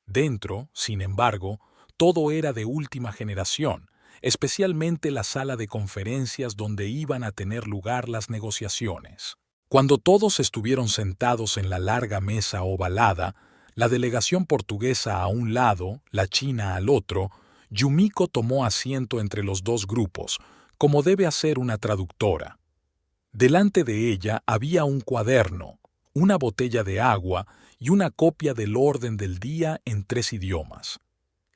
Dentro, sin embargo, todo era de última generación, especialmente la sala de conferencias donde iban a tener lugar las negociaciones. Cuando todos estuvieron sentados en la larga mesa ovalada, la delegación portuguesa a un lado, la china al otro, Yumiko tomó asiento entre los 2 grupos, como debe hacer una traductora. Delante de ella había un cuaderno, una botella de agua y una copia del orden del día en 3 idiomas.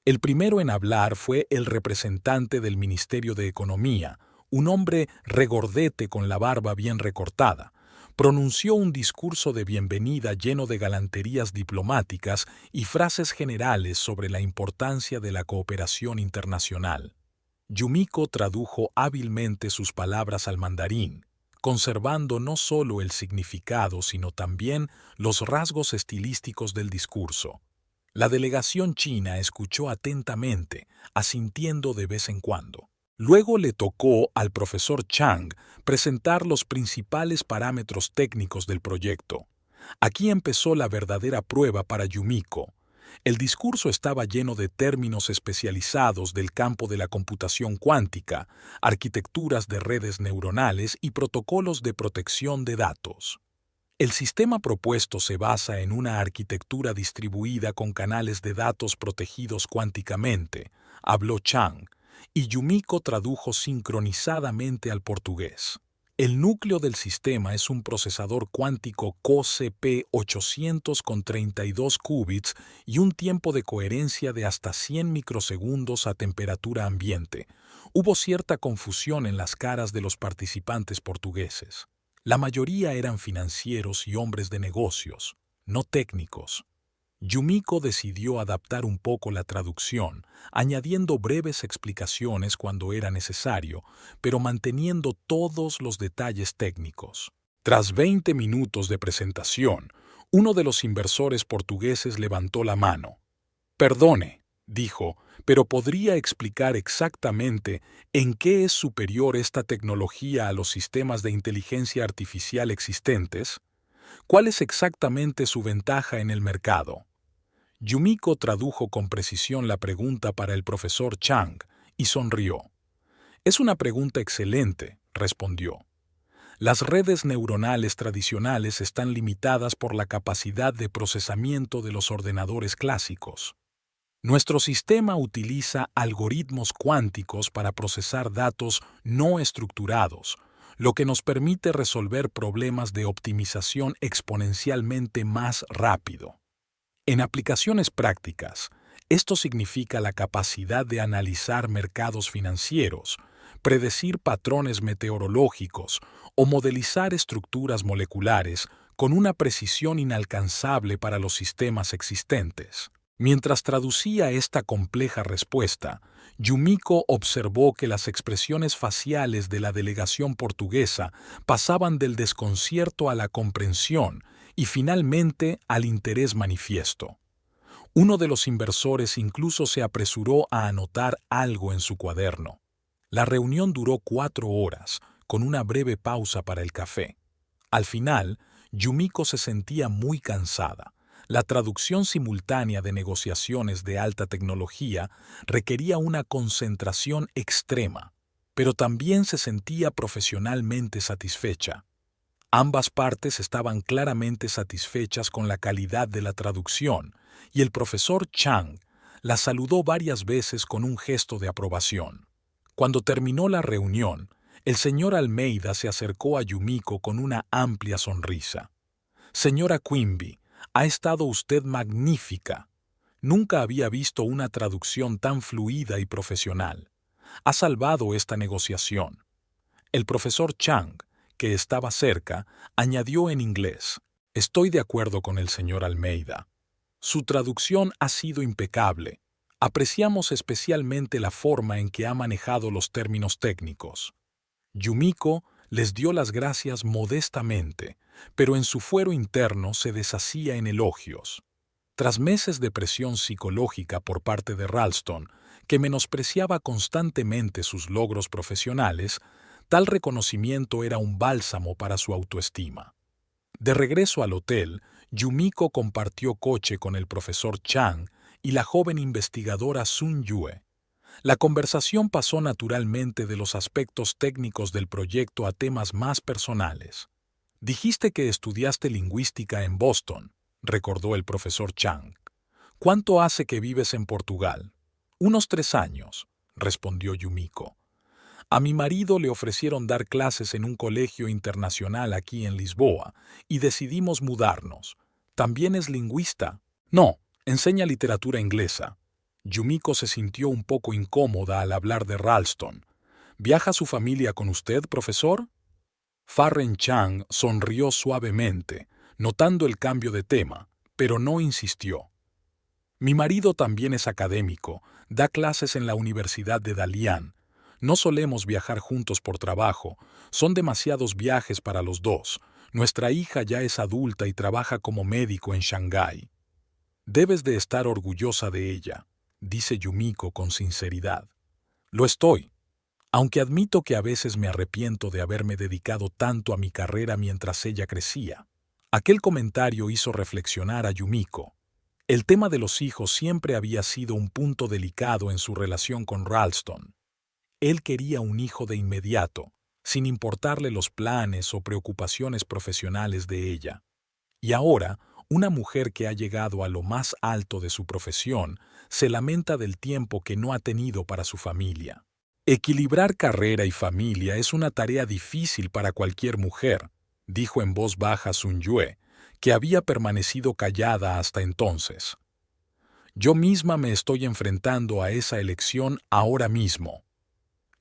El primero en hablar fue el representante del Ministerio de Economía, un hombre regordete con la barba bien recortada. Pronunció un discurso de bienvenida lleno de galanterías diplomáticas y frases generales sobre la importancia de la cooperación internacional. Yumiko tradujo hábilmente sus palabras al mandarín, conservando no solo el significado, sino también los rasgos estilísticos del discurso. La delegación china escuchó atentamente, asintiendo de vez en cuando. Luego le tocó al profesor Chang presentar los principales parámetros técnicos del proyecto. Aquí empezó la verdadera prueba para Yumiko. El discurso estaba lleno de términos especializados del campo de la computación cuántica, arquitecturas de redes neuronales y protocolos de protección de datos. El sistema propuesto se basa en una arquitectura distribuida con canales de datos protegidos cuánticamente, habló Chang, y Yumiko tradujo sincronizadamente al portugués. El núcleo del sistema es un procesador cuántico CP800 con 32 qubits y un tiempo de coherencia de hasta 100 microsegundos a temperatura ambiente. Hubo cierta confusión en las caras de los participantes portugueses. La mayoría eran financieros y hombres de negocios, no técnicos. Yumiko decidió adaptar un poco la traducción, añadiendo breves explicaciones cuando era necesario, pero manteniendo todos los detalles técnicos. Tras 20 minutos de presentación, uno de los inversores portugueses levantó la mano. «Perdone», dijo, «pero ¿podría explicar exactamente en qué es superior esta tecnología a los sistemas de inteligencia artificial existentes? ¿Cuál es exactamente su ventaja en el mercado?» Yumiko tradujo con precisión la pregunta para el profesor Chang y sonrió. «Es una pregunta excelente», respondió. «Las redes neuronales tradicionales están limitadas por la capacidad de procesamiento de los ordenadores clásicos. Nuestro sistema utiliza algoritmos cuánticos para procesar datos no estructurados, lo que nos permite resolver problemas de optimización exponencialmente más rápido. En aplicaciones prácticas, esto significa la capacidad de analizar mercados financieros, predecir patrones meteorológicos o modelizar estructuras moleculares con una precisión inalcanzable para los sistemas existentes». Mientras traducía esta compleja respuesta, Yumiko observó que las expresiones faciales de la delegación portuguesa pasaban del desconcierto a la comprensión y finalmente al interés manifiesto. Uno de los inversores incluso se apresuró a anotar algo en su cuaderno. La reunión duró 4 horas, con una breve pausa para el café. Al final, Yumiko se sentía muy cansada. La traducción simultánea de negociaciones de alta tecnología requería una concentración extrema, pero también se sentía profesionalmente satisfecha. Ambas partes estaban claramente satisfechas con la calidad de la traducción, y el profesor Chang la saludó varias veces con un gesto de aprobación. Cuando terminó la reunión, el señor Almeida se acercó a Yumiko con una amplia sonrisa. «Señora Quimby, ha estado usted magnífica. Nunca había visto una traducción tan fluida y profesional. Ha salvado esta negociación». El profesor Chang, que estaba cerca, añadió en inglés: «Estoy de acuerdo con el señor Almeida. Su traducción ha sido impecable. Apreciamos especialmente la forma en que ha manejado los términos técnicos». Yumiko les dio las gracias modestamente, pero en su fuero interno se deshacía en elogios. Tras meses de presión psicológica por parte de Ralston, que menospreciaba constantemente sus logros profesionales, tal reconocimiento era un bálsamo para su autoestima. De regreso al hotel, Yumiko compartió coche con el profesor Chang y la joven investigadora Sun Yue. La conversación pasó naturalmente de los aspectos técnicos del proyecto a temas más personales. «Dijiste que estudiaste lingüística en Boston», recordó el profesor Chang. «¿Cuánto hace que vives en Portugal?» «Unos 3 años», respondió Yumiko. A mi marido le ofrecieron dar clases en un colegio internacional aquí en Lisboa y decidimos mudarnos. ¿También es lingüista? No, enseña literatura inglesa. Yumiko se sintió un poco incómoda al hablar de Ralston. ¿Viaja su familia con usted, profesor? Farren Chang sonrió suavemente, notando el cambio de tema, pero no insistió. Mi marido también es académico, da clases en la Universidad de Dalian. No solemos viajar juntos por trabajo, son demasiados viajes para los dos. Nuestra hija ya es adulta y trabaja como médico en Shanghái. Debes de estar orgullosa de ella, dice Yumiko con sinceridad. Lo estoy, aunque admito que a veces me arrepiento de haberme dedicado tanto a mi carrera mientras ella crecía. Aquel comentario hizo reflexionar a Yumiko. El tema de los hijos siempre había sido un punto delicado en su relación con Ralston. Él quería un hijo de inmediato, sin importarle los planes o preocupaciones profesionales de ella. Y ahora, una mujer que ha llegado a lo más alto de su profesión se lamenta del tiempo que no ha tenido para su familia. Equilibrar carrera y familia es una tarea difícil para cualquier mujer, dijo en voz baja Sun Yue, que había permanecido callada hasta entonces. Yo misma me estoy enfrentando a esa elección ahora mismo.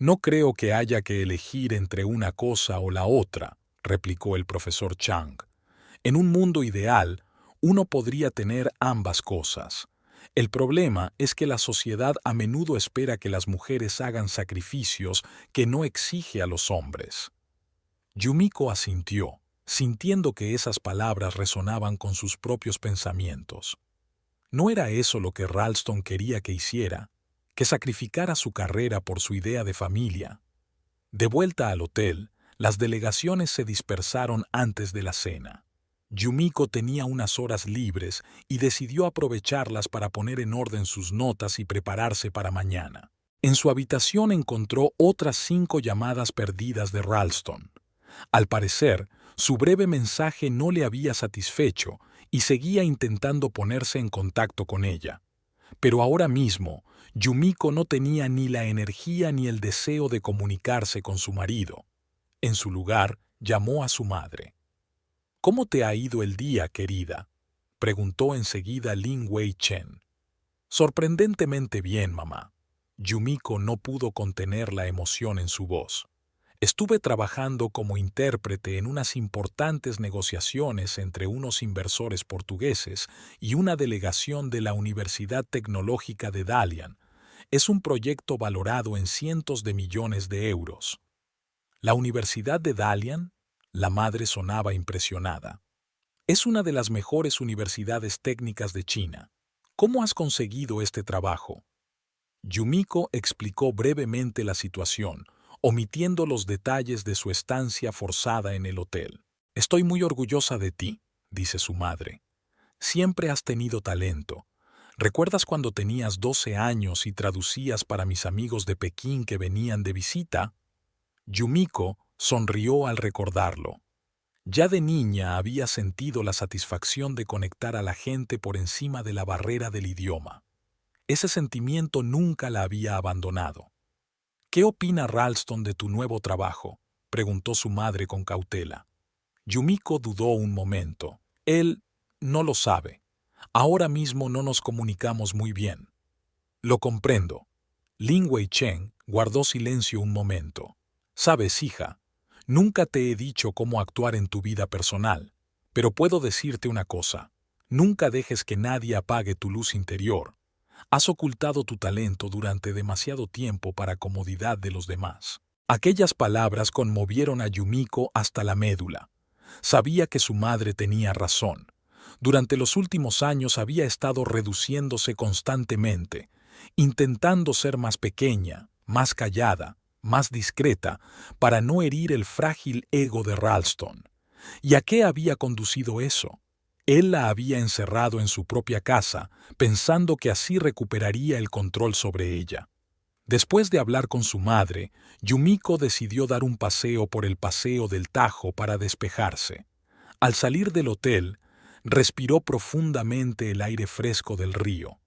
No creo que haya que elegir entre una cosa o la otra, replicó el profesor Chang. En un mundo ideal, uno podría tener ambas cosas. El problema es que la sociedad a menudo espera que las mujeres hagan sacrificios que no exige a los hombres. Yumiko asintió, sintiendo que esas palabras resonaban con sus propios pensamientos. ¿No era eso lo que Ralston quería que hiciera? Que sacrificara su carrera por su idea de familia. De vuelta al hotel, las delegaciones se dispersaron antes de la cena. Yumiko tenía unas horas libres y decidió aprovecharlas para poner en orden sus notas y prepararse para mañana. En su habitación encontró otras 5 llamadas perdidas de Ralston. Al parecer, su breve mensaje no le había satisfecho y seguía intentando ponerse en contacto con ella. Pero ahora mismo, Yumiko no tenía ni la energía ni el deseo de comunicarse con su marido. En su lugar, llamó a su madre. «¿Cómo te ha ido el día, querida?», preguntó enseguida Lin Wei Chen. «Sorprendentemente bien, mamá». Yumiko no pudo contener la emoción en su voz. «Estuve trabajando como intérprete en unas importantes negociaciones entre unos inversores portugueses y una delegación de la Universidad Tecnológica de Dalian. Es un proyecto valorado en cientos de millones de euros». «¿La Universidad de Dalian?», la madre sonaba impresionada. «Es una de las mejores universidades técnicas de China. ¿Cómo has conseguido este trabajo?». Yumiko explicó brevemente la situación, omitiendo los detalles de su estancia forzada en el hotel. «Estoy muy orgullosa de ti», dice su madre. «Siempre has tenido talento. ¿Recuerdas cuando tenías 12 años y traducías para mis amigos de Pekín que venían de visita?». Yumiko sonrió al recordarlo. Ya de niña había sentido la satisfacción de conectar a la gente por encima de la barrera del idioma. Ese sentimiento nunca la había abandonado. «¿Qué opina Ralston de tu nuevo trabajo?», preguntó su madre con cautela. Yumiko dudó un momento. «Él no lo sabe. Ahora mismo no nos comunicamos muy bien». «Lo comprendo». Lin Wei Chen guardó silencio un momento. «Sabes, hija, nunca te he dicho cómo actuar en tu vida personal, pero puedo decirte una cosa. Nunca dejes que nadie apague tu luz interior. Has ocultado tu talento durante demasiado tiempo para comodidad de los demás». Aquellas palabras conmovieron a Yumiko hasta la médula. Sabía que su madre tenía razón. Durante los últimos años había estado reduciéndose constantemente, intentando ser más pequeña, más callada, más discreta, para no herir el frágil ego de Ralston. ¿Y a qué había conducido eso? Él la había encerrado en su propia casa, pensando que así recuperaría el control sobre ella. Después de hablar con su madre, Yumiko decidió dar un paseo por el Paseo del Tajo para despejarse. Al salir del hotel, respiró profundamente el aire fresco del río.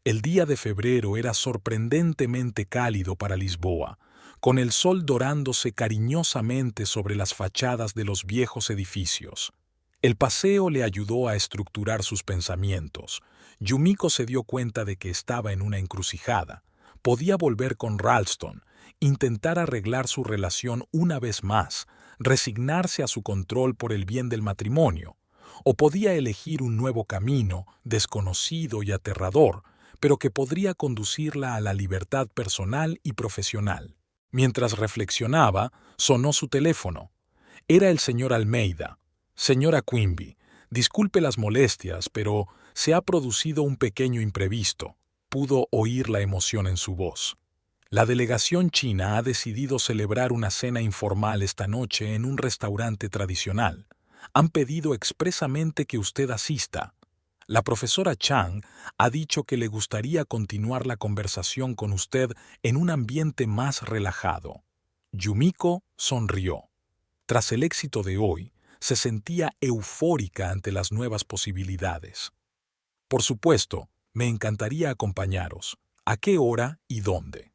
El día de febrero era sorprendentemente cálido para Lisboa, con el sol dorándose cariñosamente sobre las fachadas de los viejos edificios. El paseo le ayudó a estructurar sus pensamientos. Yumiko se dio cuenta de que estaba en una encrucijada. Podía volver con Ralston, intentar arreglar su relación una vez más, resignarse a su control por el bien del matrimonio, o podía elegir un nuevo camino, desconocido y aterrador, pero que podría conducirla a la libertad personal y profesional. Mientras reflexionaba, sonó su teléfono. Era el señor Almeida. Señora Quimby, disculpe las molestias, pero se ha producido un pequeño imprevisto. Pudo oír la emoción en su voz. La delegación china ha decidido celebrar una cena informal esta noche en un restaurante tradicional. Han pedido expresamente que usted asista. La profesora Chang ha dicho que le gustaría continuar la conversación con usted en un ambiente más relajado. Yumiko sonrió. Tras el éxito de hoy, se sentía eufórica ante las nuevas posibilidades. Por supuesto, me encantaría acompañaros. ¿A qué hora y dónde?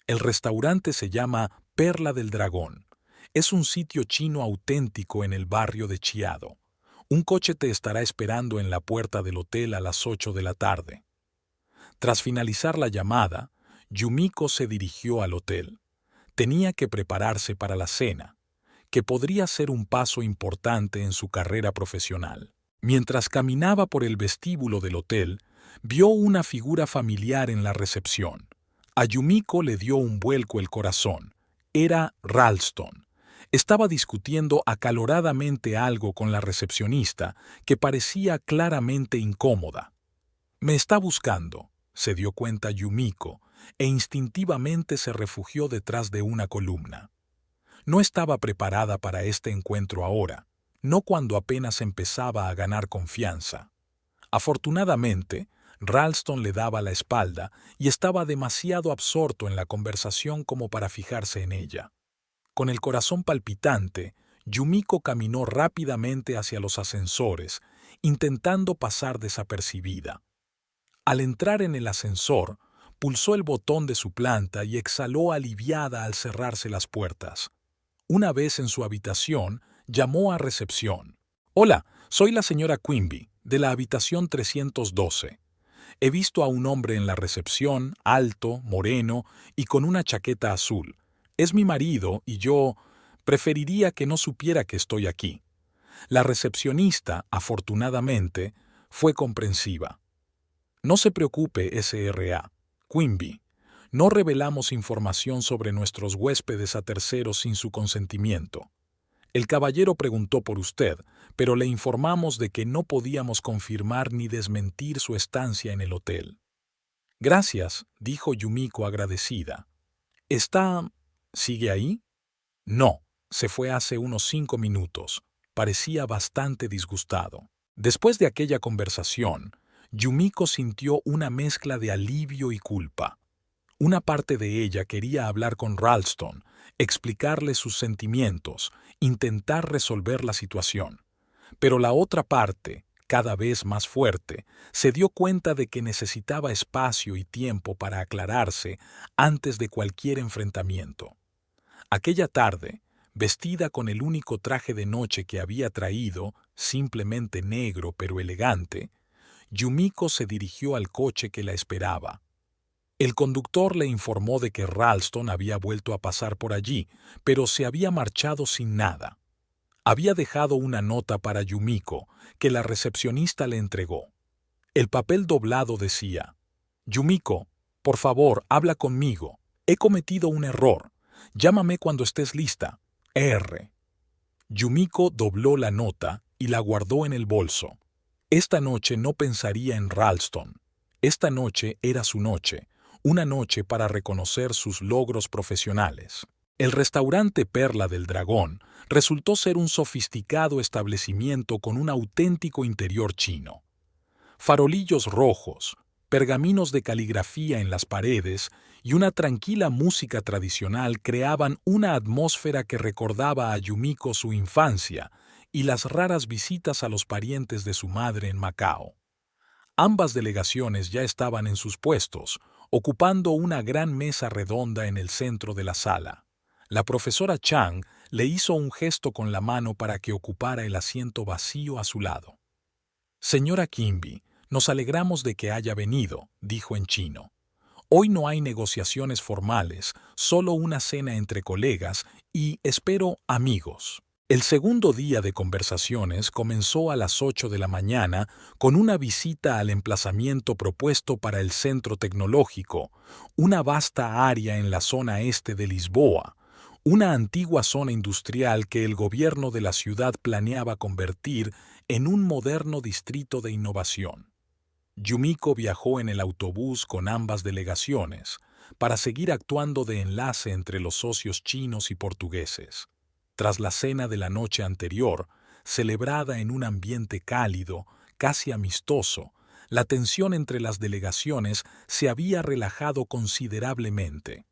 El restaurante se llama Perla del Dragón. Es un sitio chino auténtico en el barrio de Chiado. Un coche te estará esperando en la puerta del hotel a las 8 de la tarde. Tras finalizar la llamada, Yumiko se dirigió al hotel. Tenía que prepararse para la cena, que podría ser un paso importante en su carrera profesional. Mientras caminaba por el vestíbulo del hotel, vio una figura familiar en la recepción. A Yumiko le dio un vuelco el corazón. Era Ralston. Estaba discutiendo acaloradamente algo con la recepcionista, que parecía claramente incómoda. «Me está buscando», se dio cuenta Yumiko, e instintivamente se refugió detrás de una columna. No estaba preparada para este encuentro ahora, no cuando apenas empezaba a ganar confianza. Afortunadamente, Ralston le daba la espalda y estaba demasiado absorto en la conversación como para fijarse en ella. Con el corazón palpitante, Yumiko caminó rápidamente hacia los ascensores, intentando pasar desapercibida. Al entrar en el ascensor, pulsó el botón de su planta y exhaló aliviada al cerrarse las puertas. Una vez en su habitación, llamó a recepción. «Hola, soy la señora Quimby, de la habitación 312. He visto a un hombre en la recepción, alto, moreno y con una chaqueta azul. Es mi marido y yo preferiría que no supiera que estoy aquí». La recepcionista, afortunadamente, fue comprensiva. «No se preocupe, S.R.A. Quimby. No revelamos información sobre nuestros huéspedes a terceros sin su consentimiento. El caballero preguntó por usted, pero le informamos de que no podíamos confirmar ni desmentir su estancia en el hotel». «Gracias», dijo Yumiko agradecida. ¿Sigue ahí?» «No, se fue hace unos 5 minutos. Parecía bastante disgustado». Después de aquella conversación, Yumiko sintió una mezcla de alivio y culpa. Una parte de ella quería hablar con Ralston, explicarle sus sentimientos, intentar resolver la situación. Pero la otra parte, cada vez más fuerte, se dio cuenta de que necesitaba espacio y tiempo para aclararse antes de cualquier enfrentamiento. Aquella tarde, vestida con el único traje de noche que había traído, simplemente negro pero elegante, Yumiko se dirigió al coche que la esperaba. El conductor le informó de que Ralston había vuelto a pasar por allí, pero se había marchado sin nada. Había dejado una nota para Yumiko, que la recepcionista le entregó. El papel doblado decía: «Yumiko, por favor, habla conmigo. He cometido un error. Llámame cuando estés lista. R». Yumiko dobló la nota y la guardó en el bolso. Esta noche no pensaría en Ralston. Esta noche era su noche. Una noche para reconocer sus logros profesionales. El restaurante Perla del Dragón resultó ser un sofisticado establecimiento con un auténtico interior chino. Farolillos rojos, pergaminos de caligrafía en las paredes y una tranquila música tradicional creaban una atmósfera que recordaba a Yumiko su infancia y las raras visitas a los parientes de su madre en Macao. Ambas delegaciones ya estaban en sus puestos, ocupando una gran mesa redonda en el centro de la sala. La profesora Chang le hizo un gesto con la mano para que ocupara el asiento vacío a su lado. Señora Quimby, nos alegramos de que haya venido, dijo en chino. Hoy no hay negociaciones formales, solo una cena entre colegas y, espero, amigos. El segundo día de conversaciones comenzó a las 8 de la mañana con una visita al emplazamiento propuesto para el Centro Tecnológico, una vasta área en la zona este de Lisboa, una antigua zona industrial que el gobierno de la ciudad planeaba convertir en un moderno distrito de innovación. Yumiko viajó en el autobús con ambas delegaciones para seguir actuando de enlace entre los socios chinos y portugueses. Tras la cena de la noche anterior, celebrada en un ambiente cálido, casi amistoso, la tensión entre las delegaciones se había relajado considerablemente.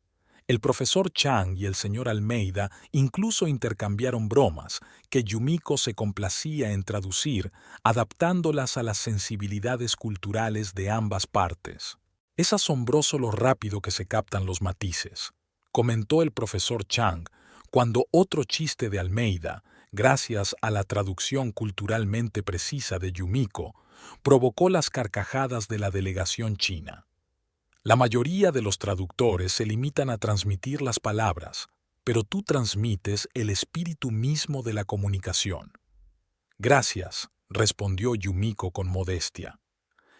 El profesor Chang y el señor Almeida incluso intercambiaron bromas que Yumiko se complacía en traducir, adaptándolas a las sensibilidades culturales de ambas partes. Es asombroso lo rápido que se captan los matices, comentó el profesor Chang, cuando otro chiste de Almeida, gracias a la traducción culturalmente precisa de Yumiko, provocó las carcajadas de la delegación china. La mayoría de los traductores se limitan a transmitir las palabras, pero tú transmites el espíritu mismo de la comunicación. Gracias, respondió Yumiko con modestia.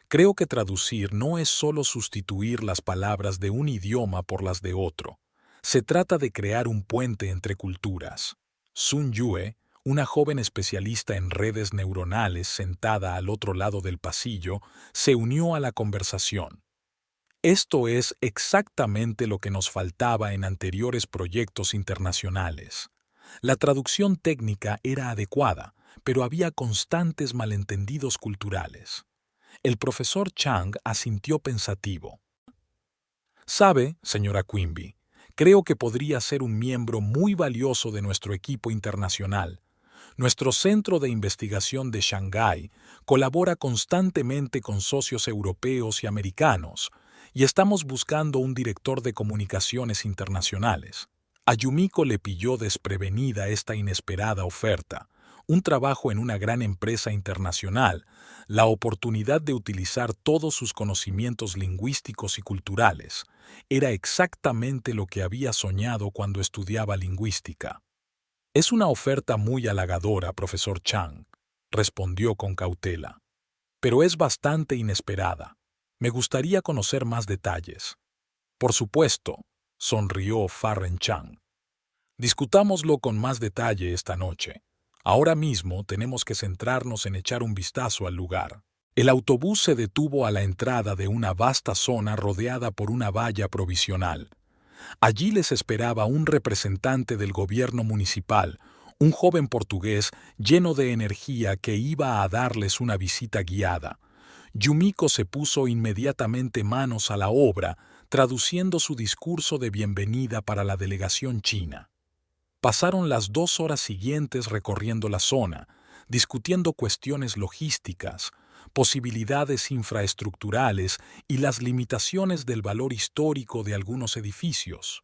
Creo que traducir no es solo sustituir las palabras de un idioma por las de otro. Se trata de crear un puente entre culturas. Sun Yue, una joven especialista en redes neuronales sentada al otro lado del pasillo, se unió a la conversación. Esto es exactamente lo que nos faltaba en anteriores proyectos internacionales. La traducción técnica era adecuada, pero había constantes malentendidos culturales. El profesor Chang asintió pensativo. Sabe, señora Quimby, creo que podría ser un miembro muy valioso de nuestro equipo internacional. Nuestro centro de investigación de Shanghái colabora constantemente con socios europeos y americanos, y estamos buscando un director de comunicaciones internacionales. A Yumiko le pilló desprevenida esta inesperada oferta, un trabajo en una gran empresa internacional, la oportunidad de utilizar todos sus conocimientos lingüísticos y culturales. Era exactamente lo que había soñado cuando estudiaba lingüística. Es una oferta muy halagadora, profesor Chang, respondió con cautela, pero es bastante inesperada. Me gustaría conocer más detalles. Por supuesto, sonrió Farren Chang. Discutámoslo con más detalle esta noche. Ahora mismo tenemos que centrarnos en echar un vistazo al lugar. El autobús se detuvo a la entrada de una vasta zona rodeada por una valla provisional. Allí les esperaba un representante del gobierno municipal, un joven portugués lleno de energía que iba a darles una visita guiada. Yumiko se puso inmediatamente manos a la obra, traduciendo su discurso de bienvenida para la delegación china. Pasaron las 2 horas siguientes recorriendo la zona, discutiendo cuestiones logísticas, posibilidades infraestructurales y las limitaciones del valor histórico de algunos edificios.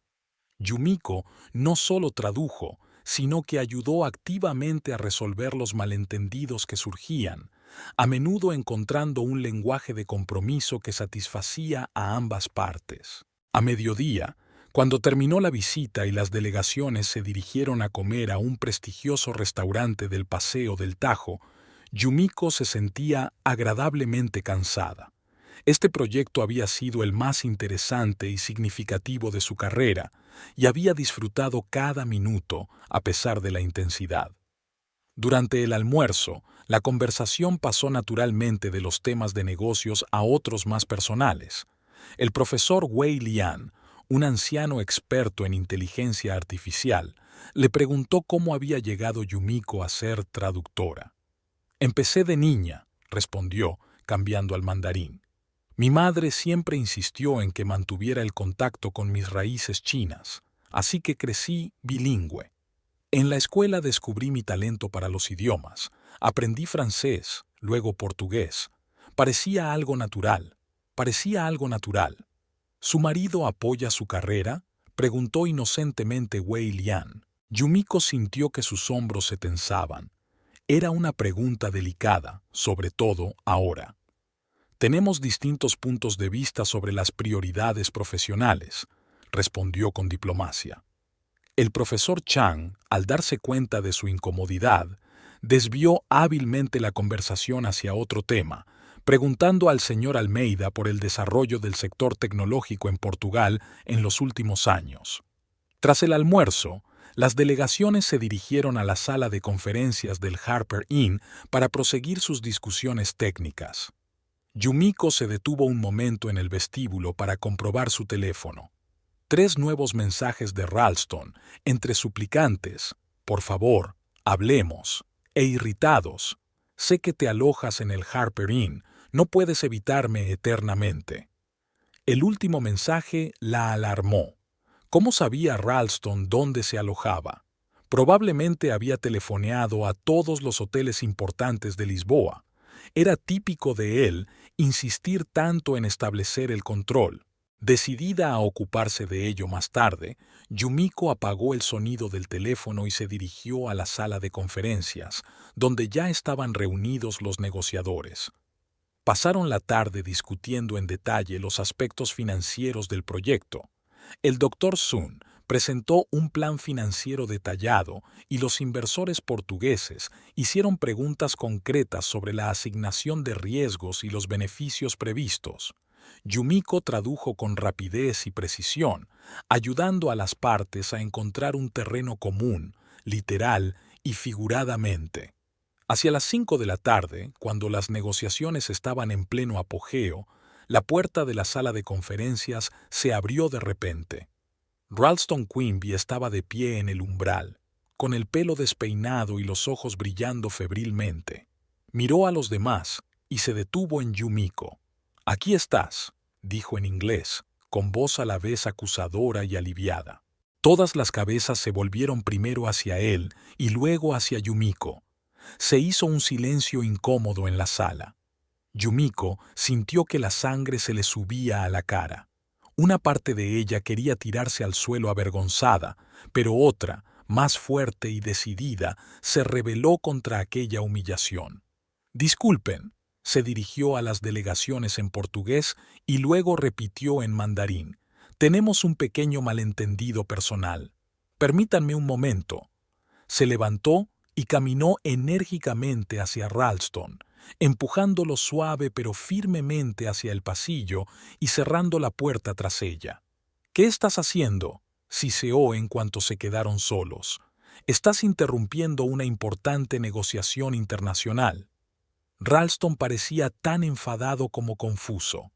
Yumiko no solo tradujo, sino que ayudó activamente a resolver los malentendidos que surgían, a menudo encontrando un lenguaje de compromiso que satisfacía a ambas partes. A mediodía, cuando terminó la visita y las delegaciones se dirigieron a comer a un prestigioso restaurante del Paseo del Tajo, Yumiko se sentía agradablemente cansada. Este proyecto había sido el más interesante y significativo de su carrera, y había disfrutado cada minuto a pesar de la intensidad. Durante el almuerzo, la conversación pasó naturalmente de los temas de negocios a otros más personales. El profesor Wei Lian, un anciano experto en inteligencia artificial, le preguntó cómo había llegado Yumiko a ser traductora. «Empecé de niña», respondió, cambiando al mandarín. «Mi madre siempre insistió en que mantuviera el contacto con mis raíces chinas, así que crecí bilingüe. En la escuela descubrí mi talento para los idiomas. Aprendí francés, luego portugués. Parecía algo natural. ¿Su marido apoya su carrera?, preguntó inocentemente Wei Lian. Yumiko sintió que sus hombros se tensaban. Era una pregunta delicada, sobre todo ahora. Tenemos distintos puntos de vista sobre las prioridades profesionales, respondió con diplomacia. El profesor Chang, al darse cuenta de su incomodidad, desvió hábilmente la conversación hacia otro tema, preguntando al señor Almeida por el desarrollo del sector tecnológico en Portugal en los últimos años. Tras el almuerzo, las delegaciones se dirigieron a la sala de conferencias del Harper Inn para proseguir sus discusiones técnicas. Yumiko se detuvo un momento en el vestíbulo para comprobar su teléfono. 3 nuevos mensajes de Ralston, entre suplicantes, por favor, hablemos, e irritados. Sé que te alojas en el Harper Inn, no puedes evitarme eternamente. El último mensaje la alarmó. ¿Cómo sabía Ralston dónde se alojaba? Probablemente había telefoneado a todos los hoteles importantes de Lisboa. Era típico de él insistir tanto en establecer el control. Decidida a ocuparse de ello más tarde, Yumiko apagó el sonido del teléfono y se dirigió a la sala de conferencias, donde ya estaban reunidos los negociadores. Pasaron la tarde discutiendo en detalle los aspectos financieros del proyecto. El Dr. Sun presentó un plan financiero detallado y los inversores portugueses hicieron preguntas concretas sobre la asignación de riesgos y los beneficios previstos. Yumiko tradujo con rapidez y precisión, ayudando a las partes a encontrar un terreno común, literal y figuradamente. Hacia las 5 de la tarde, cuando las negociaciones estaban en pleno apogeo, la puerta de la sala de conferencias se abrió de repente. Ralston Quimby estaba de pie en el umbral, con el pelo despeinado y los ojos brillando febrilmente. Miró a los demás y se detuvo en Yumiko. «Aquí estás», dijo en inglés, con voz a la vez acusadora y aliviada. Todas las cabezas se volvieron primero hacia él y luego hacia Yumiko. Se hizo un silencio incómodo en la sala. Yumiko sintió que la sangre se le subía a la cara. Una parte de ella quería tirarse al suelo avergonzada, pero otra, más fuerte y decidida, se rebeló contra aquella humillación. «Disculpen», se dirigió a las delegaciones en portugués y luego repitió en mandarín. «Tenemos un pequeño malentendido personal. Permítanme un momento». Se levantó y caminó enérgicamente hacia Ralston, empujándolo suave pero firmemente hacia el pasillo y cerrando la puerta tras ella. «¿Qué estás haciendo?», siseó en cuanto se quedaron solos. «Estás interrumpiendo una importante negociación internacional». Ralston parecía tan enfadado como confuso.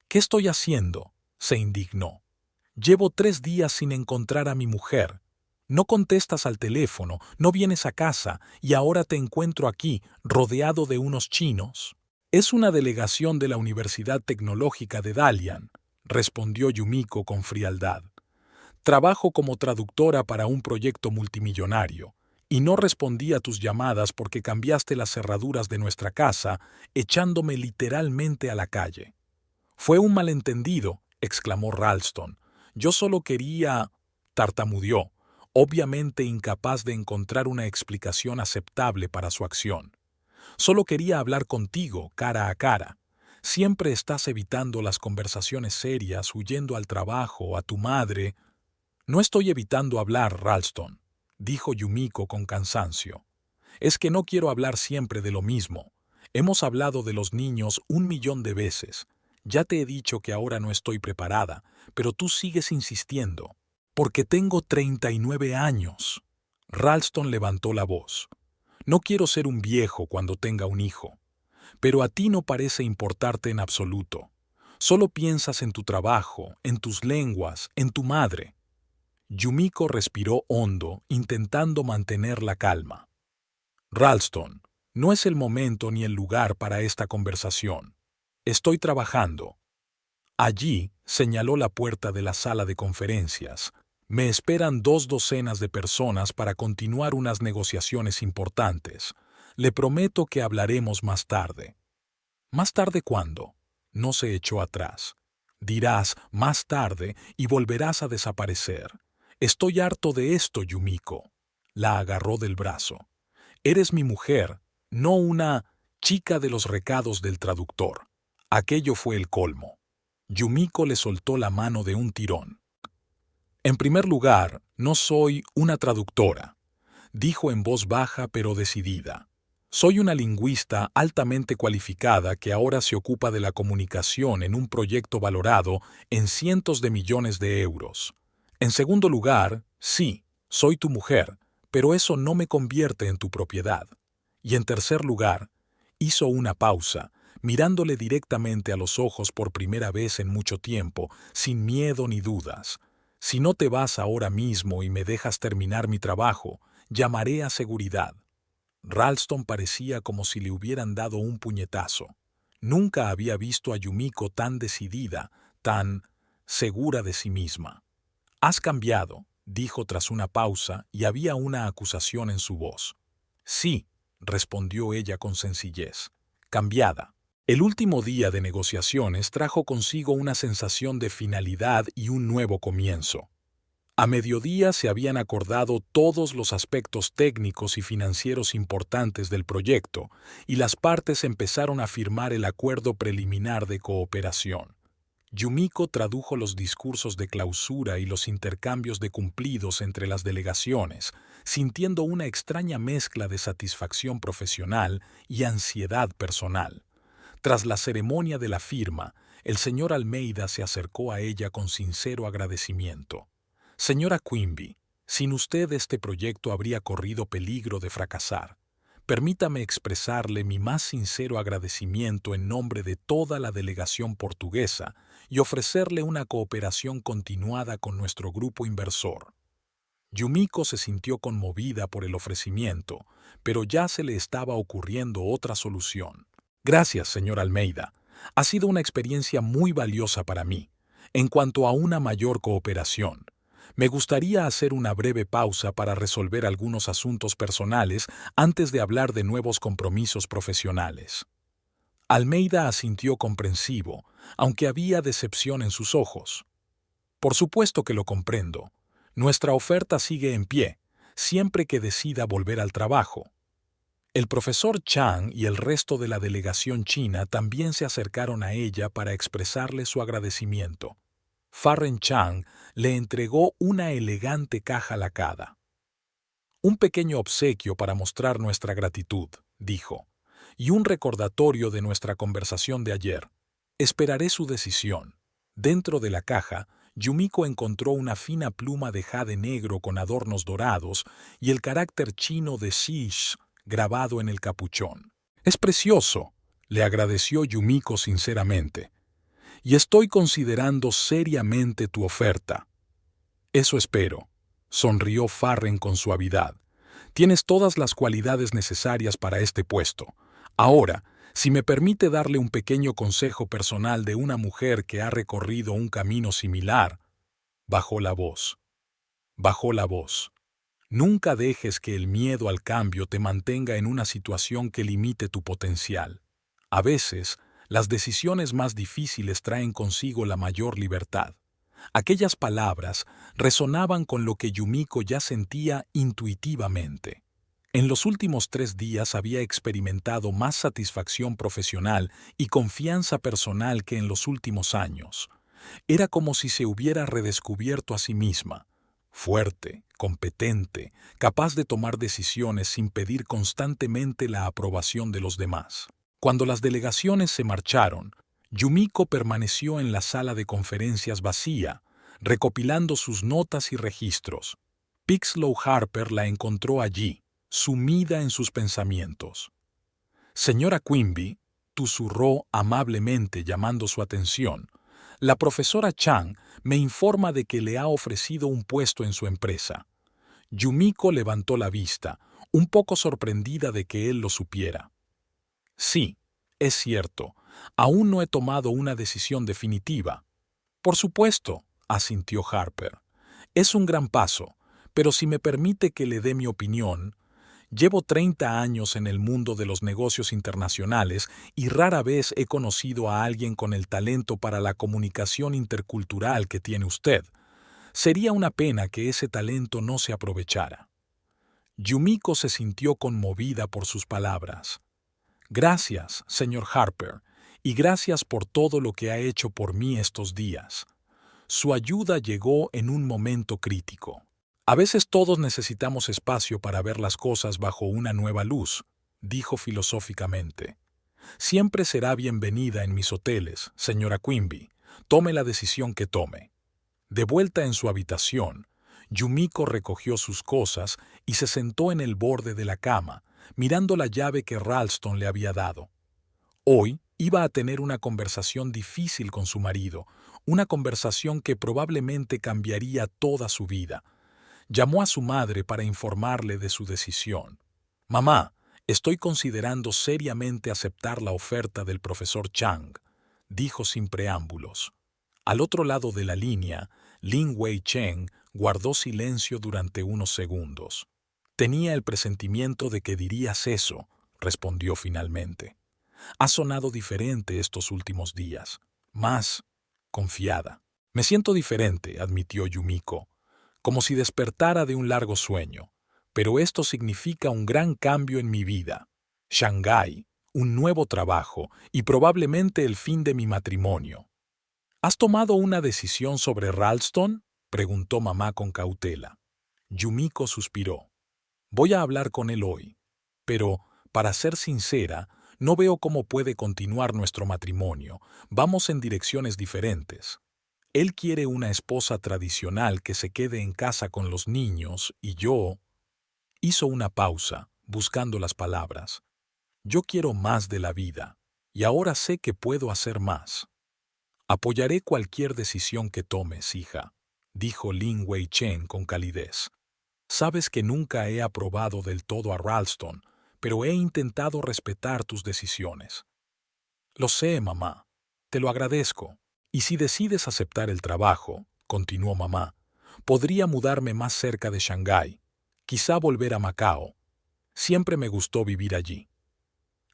«¿Qué estoy haciendo?», se indignó. «Llevo 3 días sin encontrar a mi mujer. No contestas al teléfono, no vienes a casa y ahora te encuentro aquí, rodeado de unos chinos». «Es una delegación de la Universidad Tecnológica de Dalian», respondió Yumiko con frialdad. «Trabajo como traductora para un proyecto multimillonario, y no respondí a tus llamadas porque cambiaste las cerraduras de nuestra casa, echándome literalmente a la calle». «Fue un malentendido», exclamó Ralston. «Yo solo quería...» tartamudeó, obviamente incapaz de encontrar una explicación aceptable para su acción. «Solo quería hablar contigo, cara a cara. Siempre estás evitando las conversaciones serias, huyendo al trabajo, a tu madre». «No estoy evitando hablar, Ralston», dijo Yumiko con cansancio. «Es que no quiero hablar siempre de lo mismo. Hemos hablado de los niños 1.000.000 de veces. Ya te he dicho que ahora no estoy preparada, pero tú sigues insistiendo. Porque tengo 39 años». Ralston levantó la voz. «No quiero ser un viejo cuando tenga un hijo. Pero a ti no parece importarte en absoluto. Solo piensas en tu trabajo, en tus lenguas, en tu madre». Yumiko respiró hondo, intentando mantener la calma. «Ralston, no es el momento ni el lugar para esta conversación. Estoy trabajando». Allí señaló la puerta de la sala de conferencias. «Me esperan 2 docenas de personas para continuar unas negociaciones importantes. Le prometo que hablaremos más tarde». «¿Más tarde cuándo?». No se echó atrás. Dirás más tarde y volverás a desaparecer. Estoy harto de esto, Yumiko. La agarró del brazo. Eres mi mujer, no una chica de los recados del traductor. Aquello fue el colmo. Yumiko le soltó la mano de un tirón. En primer lugar, no soy una traductora, dijo en voz baja pero decidida. Soy una lingüista altamente cualificada que ahora se ocupa de la comunicación en un proyecto valorado en cientos de millones de euros. En segundo lugar, sí, soy tu mujer, pero eso no me convierte en tu propiedad. Y en tercer lugar, hizo una pausa, mirándole directamente a los ojos por primera vez en mucho tiempo, sin miedo ni dudas. Si no te vas ahora mismo y me dejas terminar mi trabajo, llamaré a seguridad. Ralston parecía como si le hubieran dado un puñetazo. Nunca había visto a Yumiko tan decidida, tan segura de sí misma. «Has cambiado», dijo tras una pausa, y había una acusación en su voz. «Sí», respondió ella con sencillez, «cambiada». El último día de negociaciones trajo consigo una sensación de finalidad y un nuevo comienzo. A mediodía se habían acordado todos los aspectos técnicos y financieros importantes del proyecto, y las partes empezaron a firmar el acuerdo preliminar de cooperación. Yumiko tradujo los discursos de clausura y los intercambios de cumplidos entre las delegaciones, sintiendo una extraña mezcla de satisfacción profesional y ansiedad personal. Tras la ceremonia de la firma, el señor Almeida se acercó a ella con sincero agradecimiento. «Señora Quimby, sin usted este proyecto habría corrido peligro de fracasar. Permítame expresarle mi más sincero agradecimiento en nombre de toda la delegación portuguesa y ofrecerle una cooperación continuada con nuestro grupo inversor». Yumiko se sintió conmovida por el ofrecimiento, pero ya se le estaba ocurriendo otra solución. «Gracias, señor Almeida. Ha sido una experiencia muy valiosa para mí. En cuanto a una mayor cooperación, me gustaría hacer una breve pausa para resolver algunos asuntos personales antes de hablar de nuevos compromisos profesionales». Almeida asintió comprensivo, aunque había decepción en sus ojos. «Por supuesto que lo comprendo. Nuestra oferta sigue en pie, siempre que decida volver al trabajo». El profesor Chang y el resto de la delegación china también se acercaron a ella para expresarle su agradecimiento. Farren Chang le entregó una elegante caja lacada. «Un pequeño obsequio para mostrar nuestra gratitud», dijo, «y un recordatorio de nuestra conversación de ayer. Esperaré su decisión». Dentro de la caja, Yumiko encontró una fina pluma de jade negro con adornos dorados y el carácter chino de Shish grabado en el capuchón. «Es precioso», le agradeció Yumiko sinceramente. «Y estoy considerando seriamente tu oferta». «Eso espero», sonrió Farren con suavidad. «Tienes todas las cualidades necesarias para este puesto. Ahora, si me permite darle un pequeño consejo personal de una mujer que ha recorrido un camino similar». Bajó la voz. «Nunca dejes que el miedo al cambio te mantenga en una situación que limite tu potencial. A veces, las decisiones más difíciles traen consigo la mayor libertad». Aquellas palabras resonaban con lo que Yumiko ya sentía intuitivamente. En los últimos 3 días había experimentado más satisfacción profesional y confianza personal que en los últimos años. Era como si se hubiera redescubierto a sí misma. Fuerte, competente, capaz de tomar decisiones sin pedir constantemente la aprobación de los demás. Cuando las delegaciones se marcharon, Yumiko permaneció en la sala de conferencias vacía, recopilando sus notas y registros. Pixlow Harper la encontró allí, sumida en sus pensamientos. «Señora Quimby», susurró amablemente llamando su atención, «la profesora Chang me informa de que le ha ofrecido un puesto en su empresa». Yumiko levantó la vista, un poco sorprendida de que él lo supiera. «Sí, es cierto, aún no he tomado una decisión definitiva». «Por supuesto», asintió Harper. «Es un gran paso, pero si me permite que le dé mi opinión, Llevo 30 años en el mundo de los negocios internacionales y rara vez he conocido a alguien con el talento para la comunicación intercultural que tiene usted. Sería una pena que ese talento no se aprovechara. Yumiko se sintió conmovida por sus palabras. Gracias, señor Harper, y gracias por todo lo que ha hecho por mí estos días. Su ayuda llegó en un momento crítico. A veces todos necesitamos espacio para ver las cosas bajo una nueva luz, dijo filosóficamente. Siempre será bienvenida en mis hoteles, señora Quimby. Tome la decisión que tome. De vuelta en su habitación, Yumiko recogió sus cosas y se sentó en el borde de la cama, mirando la llave que Ralston le había dado. Hoy iba a tener una conversación difícil con su marido, una conversación que probablemente cambiaría toda su vida. Llamó a su madre para informarle de su decisión. «Mamá, estoy considerando seriamente aceptar la oferta del profesor Chang», dijo sin preámbulos. Al otro lado de la línea, Lin Wei-Cheng guardó silencio durante unos segundos. «Tenía el presentimiento de que dirías eso», respondió finalmente. «Ha sonado diferente estos últimos días, más confiada». «Me siento diferente», admitió Yumiko, como si despertara de un largo sueño, pero esto significa un gran cambio en mi vida. Shanghái, un nuevo trabajo y probablemente el fin de mi matrimonio. ¿Has tomado una decisión sobre Ralston?, preguntó mamá con cautela. Yumiko suspiró. Voy a hablar con él hoy, pero, para ser sincera, no veo cómo puede continuar nuestro matrimonio. Vamos en direcciones diferentes. Él quiere una esposa tradicional que se quede en casa con los niños y yo... Hizo una pausa, buscando las palabras. Yo quiero más de la vida, y ahora sé que puedo hacer más. Apoyaré cualquier decisión que tomes, hija, dijo Lin Wei-Cheng con calidez. Sabes que nunca he aprobado del todo a Ralston, pero he intentado respetar tus decisiones. Lo sé, mamá. Te lo agradezco. Y si decides aceptar el trabajo, continuó mamá, podría mudarme más cerca de Shanghái, quizá volver a Macao. Siempre me gustó vivir allí.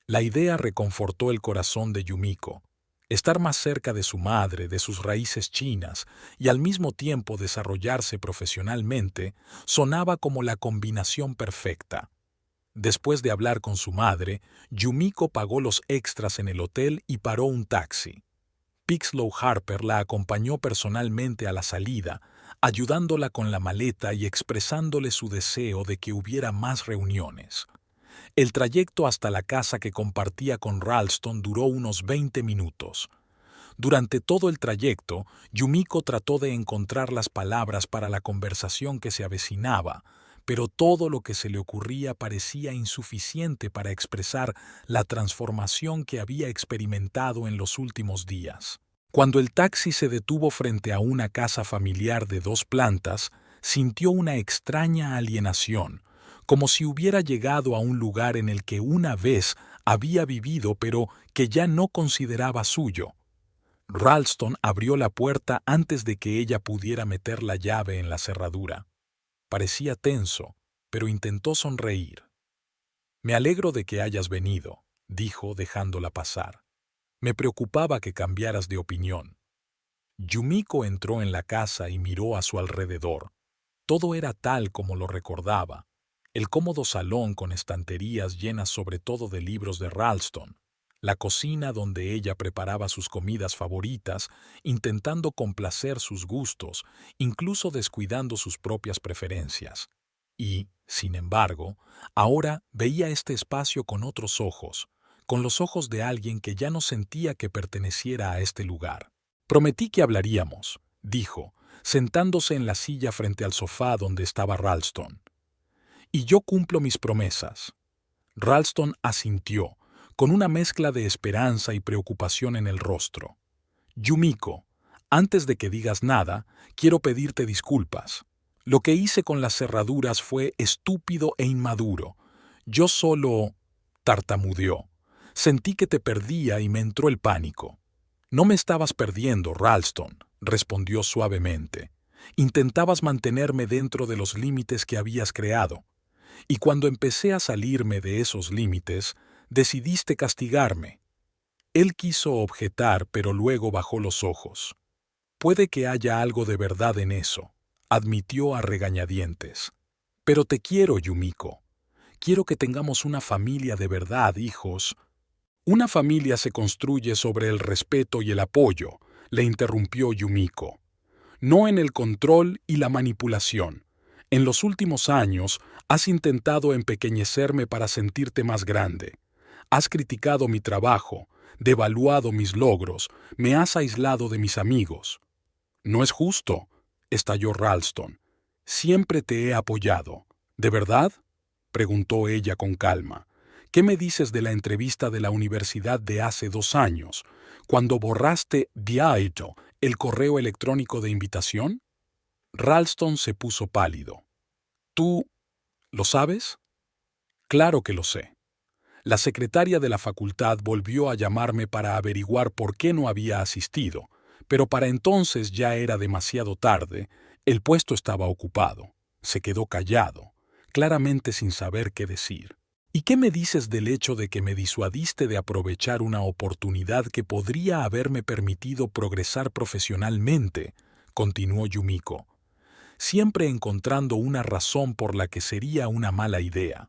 La idea reconfortó el corazón de Yumiko. Estar más cerca de su madre, de sus raíces chinas, y al mismo tiempo desarrollarse profesionalmente, sonaba como la combinación perfecta. Después de hablar con su madre, Yumiko pagó los extras en el hotel y paró un taxi. Pixlow Harper la acompañó personalmente a la salida, ayudándola con la maleta y expresándole su deseo de que hubiera más reuniones. El trayecto hasta la casa que compartía con Ralston duró unos 20 minutos. Durante todo el trayecto, Yumiko trató de encontrar las palabras para la conversación que se avecinaba, pero todo lo que se le ocurría parecía insuficiente para expresar la transformación que había experimentado en los últimos días. Cuando el taxi se detuvo frente a una casa familiar de 2 plantas, sintió una extraña alienación, como si hubiera llegado a un lugar en el que una vez había vivido pero que ya no consideraba suyo. Ralston abrió la puerta antes de que ella pudiera meter la llave en la cerradura. Parecía tenso, pero intentó sonreír. «Me alegro de que hayas venido», dijo dejándola pasar. «Me preocupaba que cambiaras de opinión». Yumiko entró en la casa y miró a su alrededor. Todo era tal como lo recordaba. El cómodo salón con estanterías llenas sobre todo de libros de Ralston, la cocina donde ella preparaba sus comidas favoritas, intentando complacer sus gustos, incluso descuidando sus propias preferencias. Y, sin embargo, ahora veía este espacio con otros ojos, con los ojos de alguien que ya no sentía que perteneciera a este lugar. «Prometí que hablaríamos», dijo, sentándose en la silla frente al sofá donde estaba Ralston. «Y yo cumplo mis promesas». Ralston asintió, con una mezcla de esperanza y preocupación en el rostro. «Yumiko, antes de que digas nada, quiero pedirte disculpas. Lo que hice con las cerraduras fue estúpido e inmaduro. Yo solo...» tartamudeó. «Sentí que te perdía y me entró el pánico». «No me estabas perdiendo, Ralston», respondió suavemente. «Intentabas mantenerme dentro de los límites que habías creado. Y cuando empecé a salirme de esos límites, decidiste castigarme. Él quiso objetar, pero luego bajó los ojos. Puede que haya algo de verdad en eso, admitió a regañadientes. Pero te quiero, Yumiko. Quiero que tengamos una familia de verdad, hijos. Una familia se construye sobre el respeto y el apoyo, le interrumpió Yumiko. No en el control y la manipulación. En los últimos años has intentado empequeñecerme para sentirte más grande. Has criticado mi trabajo, devaluado mis logros, me has aislado de mis amigos. No es justo, estalló Ralston. Siempre te he apoyado. ¿De verdad? Preguntó ella con calma. ¿Qué me dices de la entrevista de la universidad de hace 2 años, cuando borraste diario el correo electrónico de invitación? Ralston se puso pálido. ¿Tú lo sabes? Claro que lo sé. La secretaria de la facultad volvió a llamarme para averiguar por qué no había asistido, pero para entonces ya era demasiado tarde, el puesto estaba ocupado. Se quedó callado, claramente sin saber qué decir. ¿Y qué me dices del hecho de que me disuadiste de aprovechar una oportunidad que podría haberme permitido progresar profesionalmente? Continuó Yumiko, siempre encontrando una razón por la que sería una mala idea.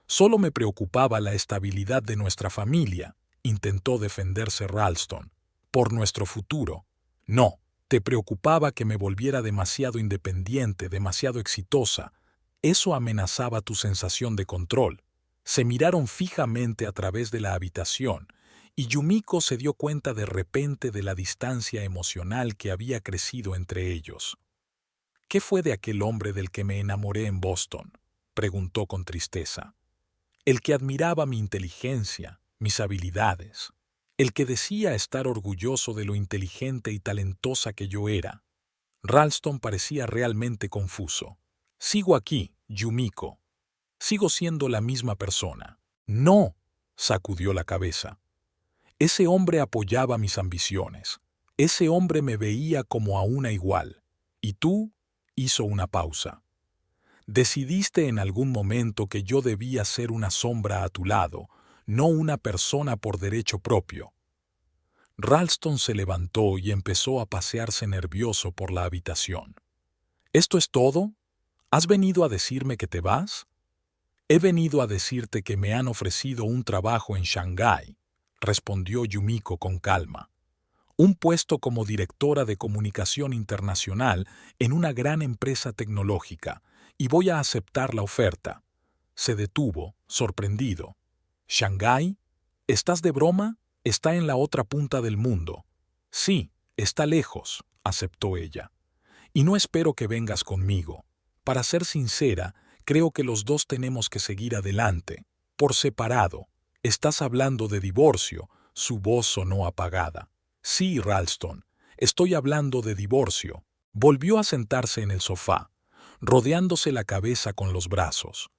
Solo me preocupaba la estabilidad de nuestra familia, intentó defenderse Ralston. Por nuestro futuro. No, te preocupaba que me volviera demasiado independiente, demasiado exitosa. Eso amenazaba tu sensación de control. Se miraron fijamente a través de la habitación, y Yumiko se dio cuenta de repente de la distancia emocional que había crecido entre ellos. ¿Qué fue de aquel hombre del que me enamoré en Boston?, preguntó con tristeza. El que admiraba mi inteligencia, mis habilidades. El que decía estar orgulloso de lo inteligente y talentosa que yo era. Ralston parecía realmente confuso. Sigo aquí, Yumiko. Sigo siendo la misma persona. No, sacudió la cabeza. Ese hombre apoyaba mis ambiciones. Ese hombre me veía como a una igual. ¿Y tú? Hizo una pausa. Decidiste en algún momento que yo debía ser una sombra a tu lado, no una persona por derecho propio. Ralston se levantó y empezó a pasearse nervioso por la habitación. ¿Esto es todo? ¿Has venido a decirme que te vas? He venido a decirte que me han ofrecido un trabajo en Shanghái, respondió Yumiko con calma. Un puesto como directora de comunicación internacional en una gran empresa tecnológica, y voy a aceptar la oferta. Se detuvo, sorprendido. ¿Shanghái? ¿Estás de broma? Está en la otra punta del mundo. Sí, está lejos, aceptó ella. Y no espero que vengas conmigo. Para ser sincera, creo que los dos tenemos que seguir adelante, por separado. Estás hablando de divorcio, su voz sonó apagada. Sí, Ralston, estoy hablando de divorcio. Volvió a sentarse en el sofá, rodeándose la cabeza con los brazos.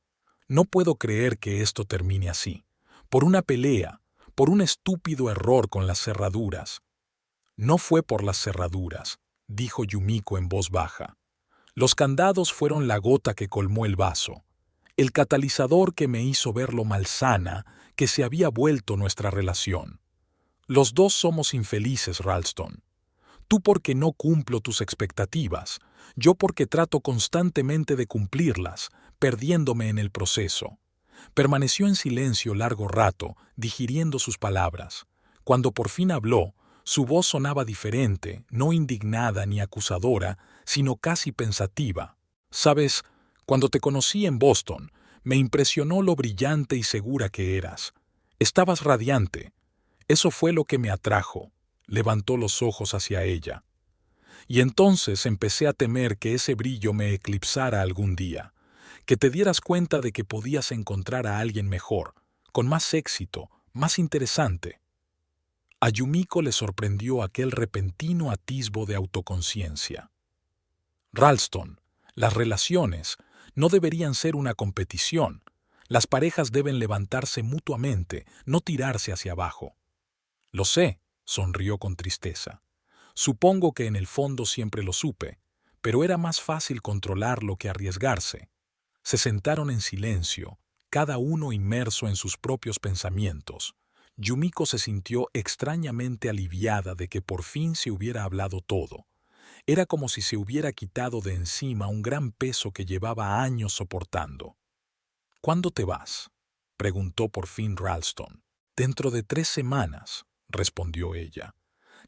No puedo creer que esto termine así. Por una pelea, por un estúpido error con las cerraduras. No fue por las cerraduras, dijo Yumiko en voz baja. Los candados fueron la gota que colmó el vaso, el catalizador que me hizo ver lo malsana que se había vuelto nuestra relación. Los dos somos infelices, Ralston. Tú porque no cumplo tus expectativas, yo porque trato constantemente de cumplirlas, perdiéndome en el proceso. Permaneció en silencio largo rato, digiriendo sus palabras. Cuando por fin habló, su voz sonaba diferente, no indignada ni acusadora, sino casi pensativa. Sabes, cuando te conocí en Boston, me impresionó lo brillante y segura que eras. Estabas radiante. Eso fue lo que me atrajo. Levantó los ojos hacia ella. Y entonces empecé a temer que ese brillo me eclipsara algún día, que te dieras cuenta de que podías encontrar a alguien mejor, con más éxito, más interesante. A Yumiko le sorprendió aquel repentino atisbo de autoconciencia. Ralston, las relaciones no deberían ser una competición. Las parejas deben levantarse mutuamente, no tirarse hacia abajo. Lo sé, sonrió con tristeza. Supongo que en el fondo siempre lo supe, pero era más fácil controlarlo que arriesgarse. Se sentaron en silencio, cada uno inmerso en sus propios pensamientos. Yumiko se sintió extrañamente aliviada de que por fin se hubiera hablado todo. Era como si se hubiera quitado de encima un gran peso que llevaba años soportando. ¿Cuándo te vas?, preguntó por fin Ralston. Dentro de 3 semanas, respondió ella.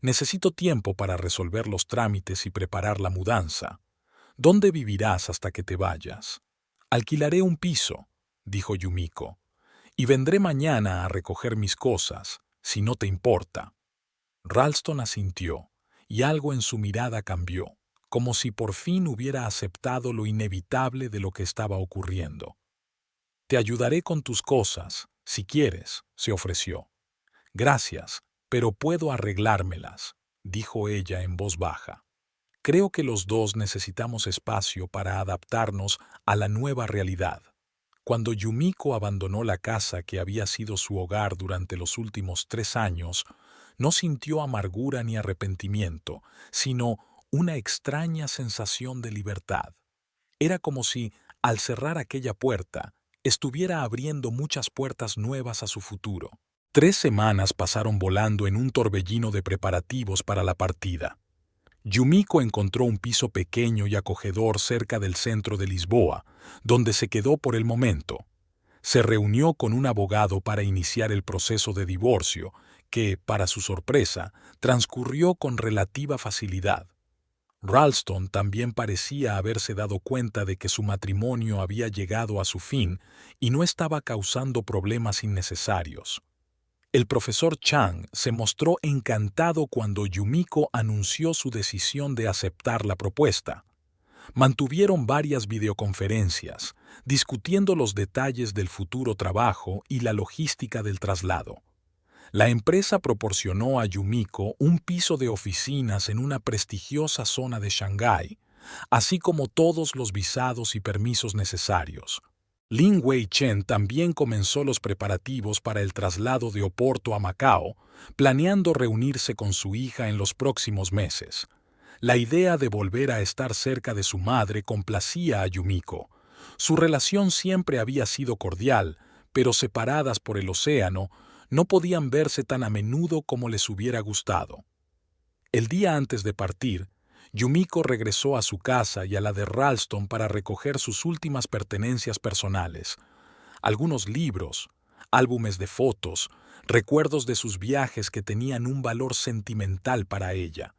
Necesito tiempo para resolver los trámites y preparar la mudanza. ¿Dónde vivirás hasta que te vayas? Alquilaré un piso, dijo Yumiko, y vendré mañana a recoger mis cosas, si no te importa. Ralston asintió, y algo en su mirada cambió, como si por fin hubiera aceptado lo inevitable de lo que estaba ocurriendo. Te ayudaré con tus cosas, si quieres, se ofreció. Gracias, pero puedo arreglármelas, dijo ella en voz baja. Creo que los dos necesitamos espacio para adaptarnos a la nueva realidad. Cuando Yumiko abandonó la casa que había sido su hogar durante los últimos 3 años, no sintió amargura ni arrepentimiento, sino una extraña sensación de libertad. Era como si, al cerrar aquella puerta, estuviera abriendo muchas puertas nuevas a su futuro. 3 semanas pasaron volando en un torbellino de preparativos para la partida. Yumiko encontró un piso pequeño y acogedor cerca del centro de Lisboa, donde se quedó por el momento. Se reunió con un abogado para iniciar el proceso de divorcio, que, para su sorpresa, transcurrió con relativa facilidad. Ralston también parecía haberse dado cuenta de que su matrimonio había llegado a su fin y no estaba causando problemas innecesarios. El profesor Chang se mostró encantado cuando Yumiko anunció su decisión de aceptar la propuesta. Mantuvieron varias videoconferencias, discutiendo los detalles del futuro trabajo y la logística del traslado. La empresa proporcionó a Yumiko un piso de oficinas en una prestigiosa zona de Shanghái, así como todos los visados y permisos necesarios. Lin Wei-chen también comenzó los preparativos para el traslado de Oporto a Macao, planeando reunirse con su hija en los próximos meses. La idea de volver a estar cerca de su madre complacía a Yumiko. Su relación siempre había sido cordial, pero separadas por el océano, no podían verse tan a menudo como les hubiera gustado. El día antes de partir, Yumiko regresó a su casa y a la de Ralston para recoger sus últimas pertenencias personales. Algunos libros, álbumes de fotos, recuerdos de sus viajes que tenían un valor sentimental para ella.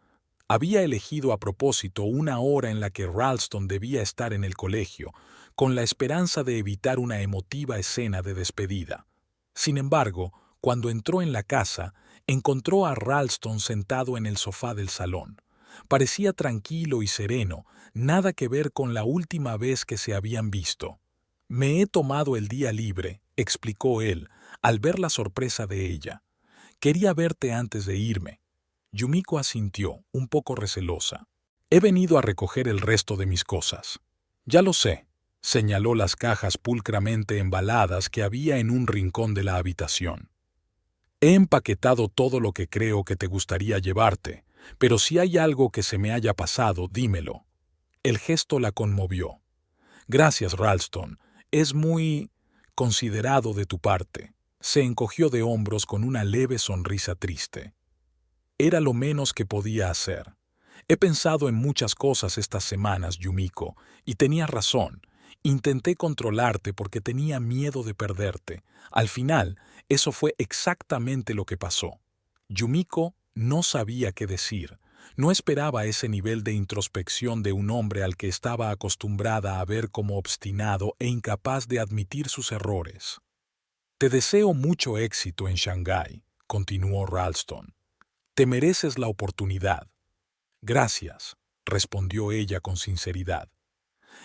Había elegido a propósito una hora en la que Ralston debía estar en el colegio, con la esperanza de evitar una emotiva escena de despedida. Sin embargo, cuando entró en la casa, encontró a Ralston sentado en el sofá del salón. Parecía tranquilo y sereno, nada que ver con la última vez que se habían visto. «Me he tomado el día libre», explicó él, al ver la sorpresa de ella. «Quería verte antes de irme». Yumiko asintió, un poco recelosa. «He venido a recoger el resto de mis cosas». «Ya lo sé», señaló las cajas pulcramente embaladas que había en un rincón de la habitación. «He empaquetado todo lo que creo que te gustaría llevarte, pero si hay algo que se me haya pasado, dímelo». El gesto la conmovió. «Gracias, Ralston. Es muy considerado de tu parte». Se encogió de hombros con una leve sonrisa triste. Era lo menos que podía hacer. «He pensado en muchas cosas estas semanas, Yumiko, y tenías razón. Intenté controlarte porque tenía miedo de perderte. Al final, eso fue exactamente lo que pasó». Yumiko no sabía qué decir. No esperaba ese nivel de introspección de un hombre al que estaba acostumbrada a ver como obstinado e incapaz de admitir sus errores. «Te deseo mucho éxito en Shanghái», continuó Ralston. «Te mereces la oportunidad». «Gracias», respondió ella con sinceridad.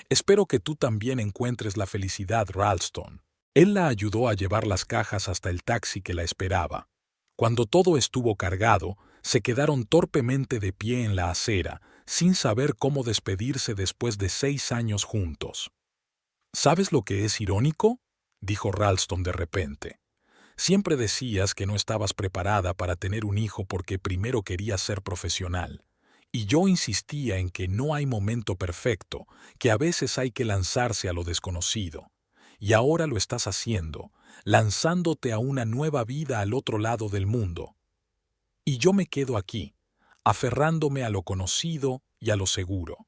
«Espero que tú también encuentres la felicidad, Ralston». Él la ayudó a llevar las cajas hasta el taxi que la esperaba. Cuando todo estuvo cargado, se quedaron torpemente de pie en la acera, sin saber cómo despedirse después de 6 años juntos. «¿Sabes lo que es irónico?», dijo Ralston de repente. «Siempre decías que no estabas preparada para tener un hijo porque primero querías ser profesional. Y yo insistía en que no hay momento perfecto, que a veces hay que lanzarse a lo desconocido. Y ahora lo estás haciendo, lanzándote a una nueva vida al otro lado del mundo. Y yo me quedo aquí, aferrándome a lo conocido y a lo seguro.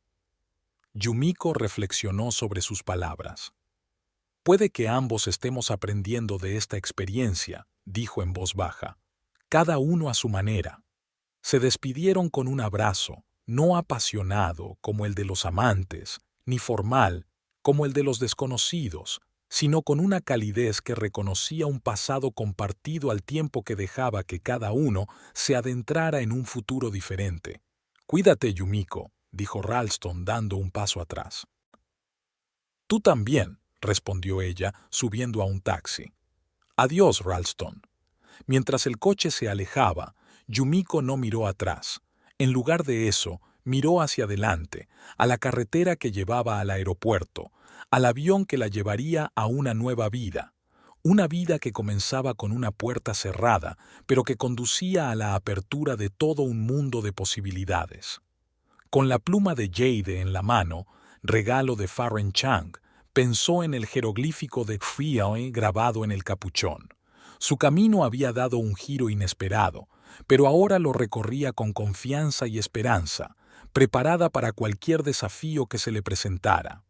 Yumiko reflexionó sobre sus palabras. Puede que ambos estemos aprendiendo de esta experiencia, dijo en voz baja, cada uno a su manera. Se despidieron con un abrazo, no apasionado como el de los amantes, ni formal como el de los desconocidos, sino con una calidez que reconocía un pasado compartido al tiempo que dejaba que cada uno se adentrara en un futuro diferente. Cuídate, Yumiko, dijo Ralston dando un paso atrás. Tú también, respondió ella, subiendo a un taxi. Adiós, Ralston. Mientras el coche se alejaba, Yumiko no miró atrás. En lugar de eso, miró hacia adelante, a la carretera que llevaba al aeropuerto, al avión que la llevaría a una nueva vida. Una vida que comenzaba con una puerta cerrada, pero que conducía a la apertura de todo un mundo de posibilidades. Con la pluma de Jade en la mano, regalo de Farren Chang, pensó en el jeroglífico de Frioe grabado en el capuchón. Su camino había dado un giro inesperado, pero ahora lo recorría con confianza y esperanza, preparada para cualquier desafío que se le presentara.